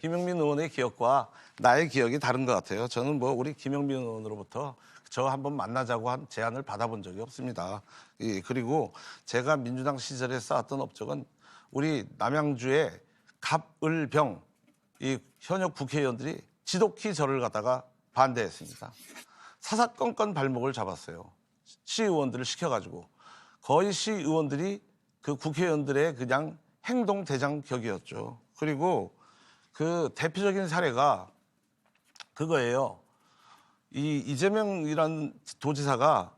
김용민 의원의 기억과 나의 기억이 다른 것 같아요. 저는 뭐 우리 김용민 의원으로부터 저 한번 만나자고 한 제안을 받아본 적이 없습니다. 그리고 제가 민주당 시절에 쌓았던 업적은 우리 남양주의 갑을병 이 현역 국회의원들이 지독히 저를 갖다가 반대했습니다. 사사건건 발목을 잡았어요. 시의원들을 시켜가지고 거의 시의원들이 그 국회의원들의 그냥 행동 대장격이었죠. 그리고 그 대표적인 사례가 그거예요. 이 이재명이라는 도지사가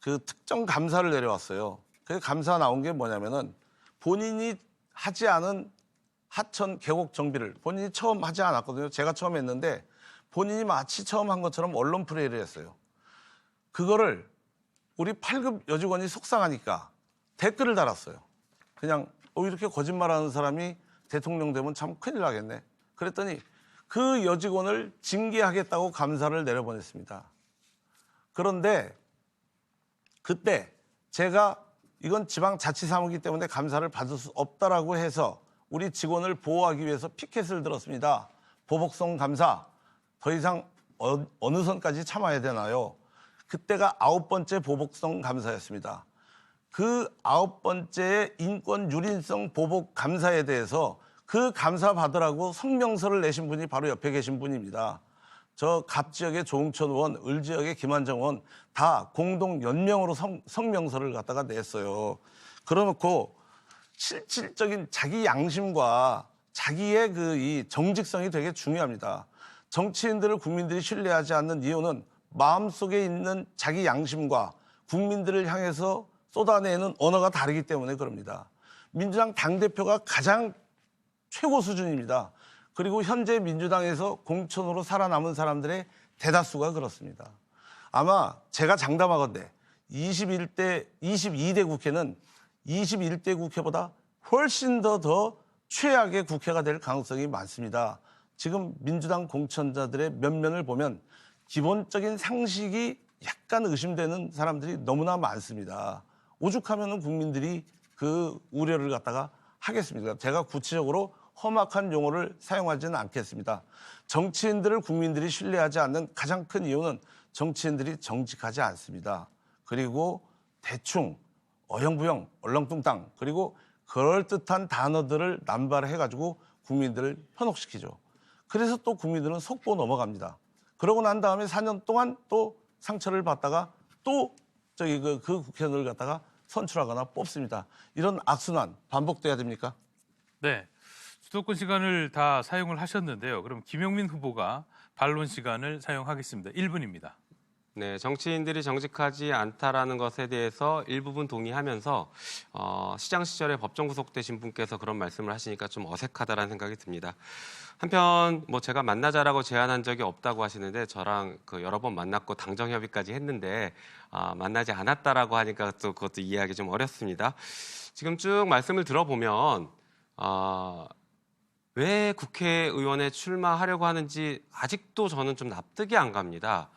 그 특정 감사를 내려왔어요. 그 감사 나온 게 뭐냐면은 본인이 하지 않은 하천 계곡 정비를 본인이 처음 하지 않았거든요. 제가 처음 했는데 본인이 마치 처음 한 것처럼 언론 플레이를 했어요. 그거를 우리 8급 여직원이 속상하니까 댓글을 달았어요. 그냥 이렇게 거짓말하는 사람이 대통령 되면 참 큰일 나겠네. 그랬더니 그 여직원을 징계하겠다고 감사를 내려보냈습니다. 그런데 그때 제가 이건 지방자치사무이기 때문에 감사를 받을 수 없다라고 해서 우리 직원을 보호하기 위해서 피켓을 들었습니다. 보복성 감사, 더 이상 어느 선까지 참아야 되나요? 그때가 9번째 보복성 감사였습니다. 그 9번째 인권 유린성 보복 감사에 대해서 그 감사 받으라고 성명서를 내신 분이 바로 옆에 계신 분입니다. 저 갑 지역의 조응천 의원, 을 지역의 김한정 의원 다 공동 연명으로 성명서를 갖다가 냈어요. 그러놓고 실질적인 자기 양심과 자기의 이 정직성이 되게 중요합니다. 정치인들을 국민들이 신뢰하지 않는 이유는 마음속에 있는 자기 양심과 국민들을 향해서 쏟아내는 언어가 다르기 때문에 그럽니다. 민주당 당대표가 가장 최고 수준입니다. 그리고 현재 민주당에서 공천으로 살아남은 사람들의 대다수가 그렇습니다. 아마 제가 장담하건대 22대 국회는 21대 국회보다 훨씬 더 최악의 국회가 될 가능성이 많습니다. 지금 민주당 공천자들의 면면을 보면 기본적인 상식이 약간 의심되는 사람들이 너무나 많습니다. 오죽하면 국민들이 그 우려를 갖다가 하겠습니다. 제가 구체적으로 험악한 용어를 사용하지는 않겠습니다. 정치인들을 국민들이 신뢰하지 않는 가장 큰 이유는 정치인들이 정직하지 않습니다. 그리고 대충 어영부영 얼렁뚱땅 그리고 그럴듯한 단어들을 남발해가지고 국민들을 현혹시키죠. 그래서 또 국민들은 속보 넘어갑니다. 그러고 난 다음에 4년 동안 또 상처를 받다가 또 그 국회의원을 갖다가 선출하거나 뽑습니다. 이런 악순환 반복돼야 됩니까? 네, 주도권 시간을 다 사용을 하셨는데요. 그럼 김용민 후보가 반론 시간을 사용하겠습니다. 1분입니다. 네, 정치인들이 정직하지 않다라는 것에 대해서 일부분 동의하면서 시장 시절에 법정 구속되신 분께서 그런 말씀을 하시니까 좀 어색하다라는 생각이 듭니다. 한편 제가 만나자라고 제안한 적이 없다고 하시는데 저랑 여러 번 만났고 당정 협의까지 했는데 만나지 않았다라고 하니까 또 그것도 이해하기 좀 어렵습니다. 지금 쭉 말씀을 들어보면 왜 국회의원에 출마하려고 하는지 아직도 저는 좀 납득이 안 갑니다.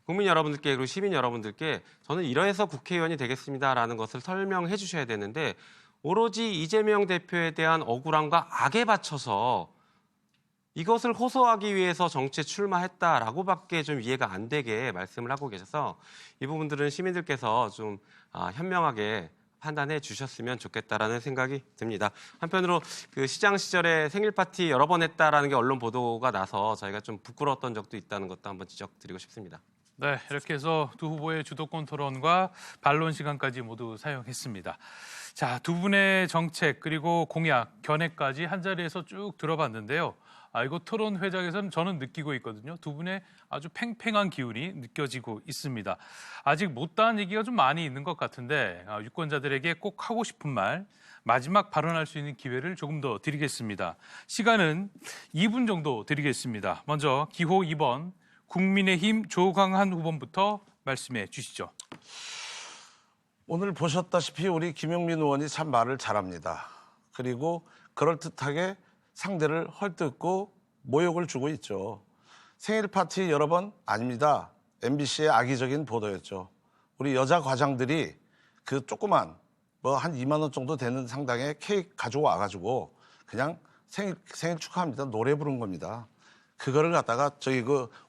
국민 여러분들께 그리고 시민 여러분들께 저는 이러해서 국회의원이 되겠습니다라는 것을 설명해 주셔야 되는데 오로지 이재명 대표에 대한 억울함과 악에 바쳐서 이것을 호소하기 위해서 정치에 출마했다라고밖에 좀 이해가 안 되게 말씀을 하고 계셔서 이 부분들은 시민들께서 좀 현명하게 판단해 주셨으면 좋겠다라는 생각이 듭니다. 한편으로 그 시장 시절에 생일 파티 여러 번 했다라는 게 언론 보도가 나서 저희가 좀 부끄러웠던 적도 있다는 것도 한번 지적드리고 싶습니다. 네, 이렇게 해서 두 후보의 주도권 토론과 반론 시간까지 모두 사용했습니다. 자, 두 분의 정책 그리고 공약, 견해까지 한 자리에서 쭉 들어봤는데요. 이곳 토론 회장에서는 저는 느끼고 있거든요. 두 분의 아주 팽팽한 기운이 느껴지고 있습니다. 아직 못다한 얘기가 좀 많이 있는 것 같은데 유권자들에게 꼭 하고 싶은 말, 마지막 발언할 수 있는 기회를 조금 더 드리겠습니다. 시간은 2분 정도 드리겠습니다. 먼저 기호 2번 국민의힘 조광한 후보부터 말씀해 주시죠. 오늘 보셨다시피 우리 김용민 의원이 참 말을 잘합니다. 그리고 그럴듯하게 상대를 헐뜯고 모욕을 주고 있죠. 생일 파티 여러 번 아닙니다. MBC의 악의적인 보도였죠. 우리 여자 과장들이 그 조그만 한 2만 원 정도 되는 상당의 케이크 가지고 와가지고 그냥 생일 축하합니다. 노래 부른 겁니다. 그거를 갖다가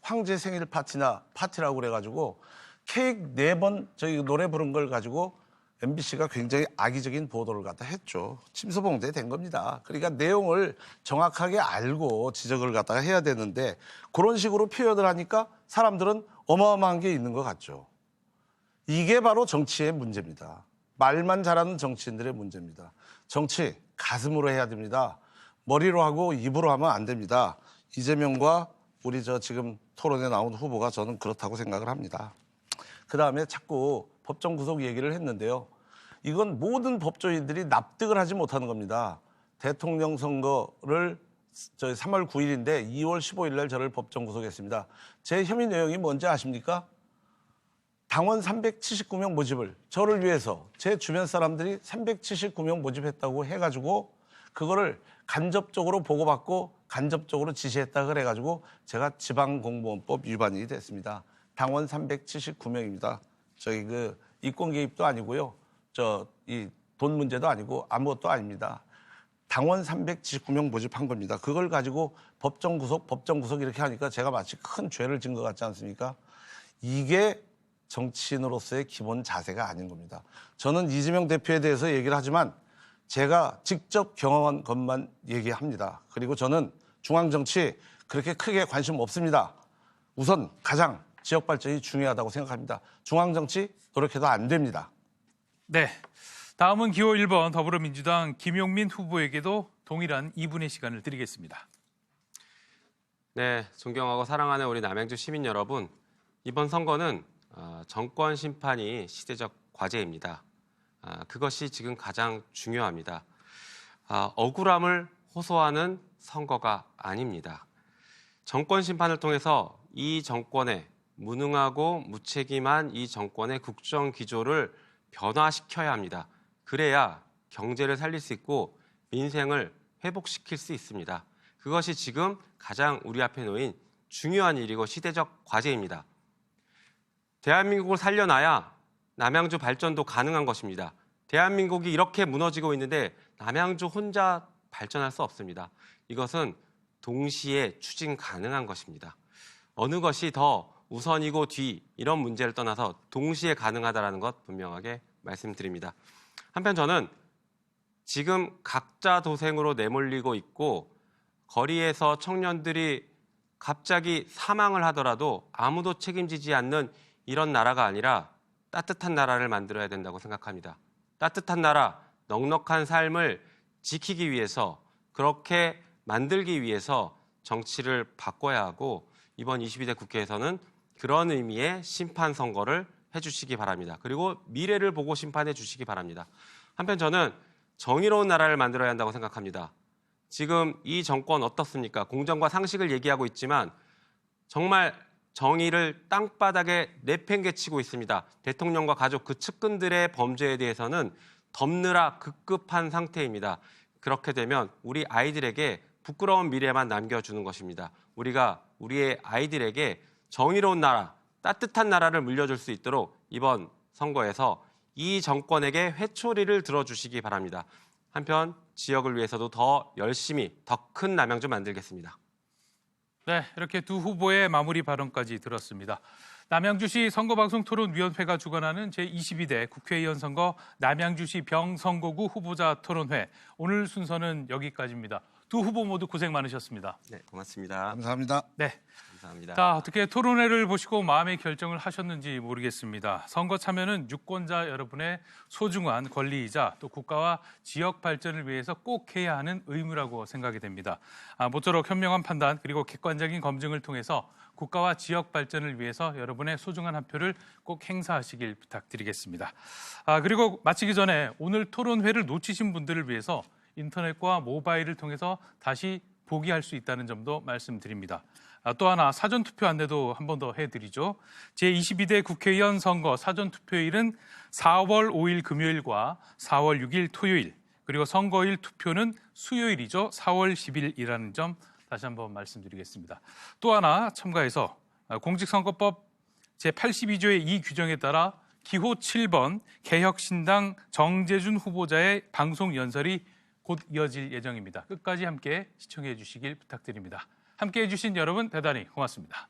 황제 생일 파티라고 그래가지고 케이크 4번 노래 부른 걸 가지고 MBC가 굉장히 악의적인 보도를 갖다 했죠. 침소봉대 된 겁니다. 그러니까 내용을 정확하게 알고 지적을 갖다가 해야 되는데 그런 식으로 표현을 하니까 사람들은 어마어마한 게 있는 것 같죠. 이게 바로 정치의 문제입니다. 말만 잘하는 정치인들의 문제입니다. 정치 가슴으로 해야 됩니다. 머리로 하고 입으로 하면 안 됩니다. 이재명과 우리 지금 토론에 나온 후보가 저는 그렇다고 생각을 합니다. 그다음에 자꾸 법정 구속 얘기를 했는데요. 이건 모든 법조인들이 납득을 하지 못하는 겁니다. 대통령 선거를 3월 9일인데 2월 15일 날 저를 법정 구속했습니다. 제 혐의 내용이 뭔지 아십니까? 당원 379명 모집을 저를 위해서 제 주변 사람들이 379명 모집했다고 해가지고 그거를 간접적으로 보고받고 간접적으로 지시했다 그래가지고 제가 지방공무원법 위반이 됐습니다. 당원 379명입니다. 이권 개입도 아니고요. 이 돈 문제도 아니고 아무것도 아닙니다. 당원 379명 모집한 겁니다. 그걸 가지고 법정 구속 이렇게 하니까 제가 마치 큰 죄를 진 것 같지 않습니까? 이게 정치인으로서의 기본 자세가 아닌 겁니다. 저는 이재명 대표에 대해서 얘기를 하지만 제가 직접 경험한 것만 얘기합니다. 그리고 저는 중앙정치 그렇게 크게 관심 없습니다. 우선 가장 지역 발전이 중요하다고 생각합니다. 중앙정치 노력해도 안 됩니다. 네, 다음은 기호 1번 더불어민주당 김용민 후보에게도 동일한 2분의 시간을 드리겠습니다. 네, 존경하고 사랑하는 우리 남양주 시민 여러분, 이번 선거는 정권 심판이 시대적 과제입니다. 그것이 지금 가장 중요합니다. 억울함을 호소하는 선거가 아닙니다. 정권 심판을 통해서 이 정권의 무능하고 무책임한 이 정권의 국정 기조를 변화시켜야 합니다. 그래야 경제를 살릴 수 있고 민생을 회복시킬 수 있습니다. 그것이 지금 가장 우리 앞에 놓인 중요한 일이고 시대적 과제입니다. 대한민국을 살려놔야 남양주 발전도 가능한 것입니다. 대한민국이 이렇게 무너지고 있는데 남양주 혼자 발전할 수 없습니다. 이것은 동시에 추진 가능한 것입니다. 어느 것이 더 우선이고 뒤 이런 문제를 떠나서 동시에 가능하다는 것 분명하게 말씀드립니다. 한편 저는 지금 각자 도생으로 내몰리고 있고 거리에서 청년들이 갑자기 사망을 하더라도 아무도 책임지지 않는 이런 나라가 아니라 따뜻한 나라를 만들어야 된다고 생각합니다. 따뜻한 나라, 넉넉한 삶을 지키기 위해서 그렇게 만들기 위해서 정치를 바꿔야 하고 이번 22대 국회에서는 그런 의미의 심판 선거를 해주시기 바랍니다. 그리고 미래를 보고 심판해 주시기 바랍니다. 한편 저는 정의로운 나라를 만들어야 한다고 생각합니다. 지금 이 정권 어떻습니까? 공정과 상식을 얘기하고 있지만 정말 정의를 땅바닥에 내팽개치고 있습니다. 대통령과 가족 그 측근들의 범죄에 대해서는 덮느라 급급한 상태입니다. 그렇게 되면 우리 아이들에게 부끄러운 미래만 남겨주는 것입니다. 우리가 우리의 아이들에게 정의로운 나라, 따뜻한 나라를 물려줄 수 있도록 이번 선거에서 이 정권에게 회초리를 들어주시기 바랍니다. 한편 지역을 위해서도 더 열심히 더 큰 남양주 만들겠습니다. 네, 이렇게 두 후보의 마무리 발언까지 들었습니다. 남양주시 선거방송토론위원회가 주관하는 제22대 국회의원 선거 남양주시 병선거구 후보자 토론회. 오늘 순서는 여기까지입니다. 두 후보 모두 고생 많으셨습니다. 네, 고맙습니다. 감사합니다. 네. 감사합니다. 자, 어떻게 토론회를 보시고 마음의 결정을 하셨는지 모르겠습니다. 선거 참여는 유권자 여러분의 소중한 권리이자 또 국가와 지역 발전을 위해서 꼭 해야 하는 의무라고 생각이 됩니다. 모쪼록 현명한 판단 그리고 객관적인 검증을 통해서 국가와 지역 발전을 위해서 여러분의 소중한 한 표를 꼭 행사하시길 부탁드리겠습니다. 그리고 마치기 전에 오늘 토론회를 놓치신 분들을 위해서 인터넷과 모바일을 통해서 다시 보기할 수 있다는 점도 말씀드립니다. 또 하나 사전투표 안내도 한 번 더 해드리죠. 제22대 국회의원 선거 사전투표일은 4월 5일 금요일과 4월 6일 토요일, 그리고 선거일 투표는 수요일이죠. 4월 10일이라는 점 다시 한번 말씀드리겠습니다. 또 하나 첨가해서 공직선거법 제82조의 이 규정에 따라 기호 7번 개혁신당 정재준 후보자의 방송 연설이 곧 이어질 예정입니다. 끝까지 함께 시청해 주시길 부탁드립니다. 함께해 주신 여러분 대단히 고맙습니다.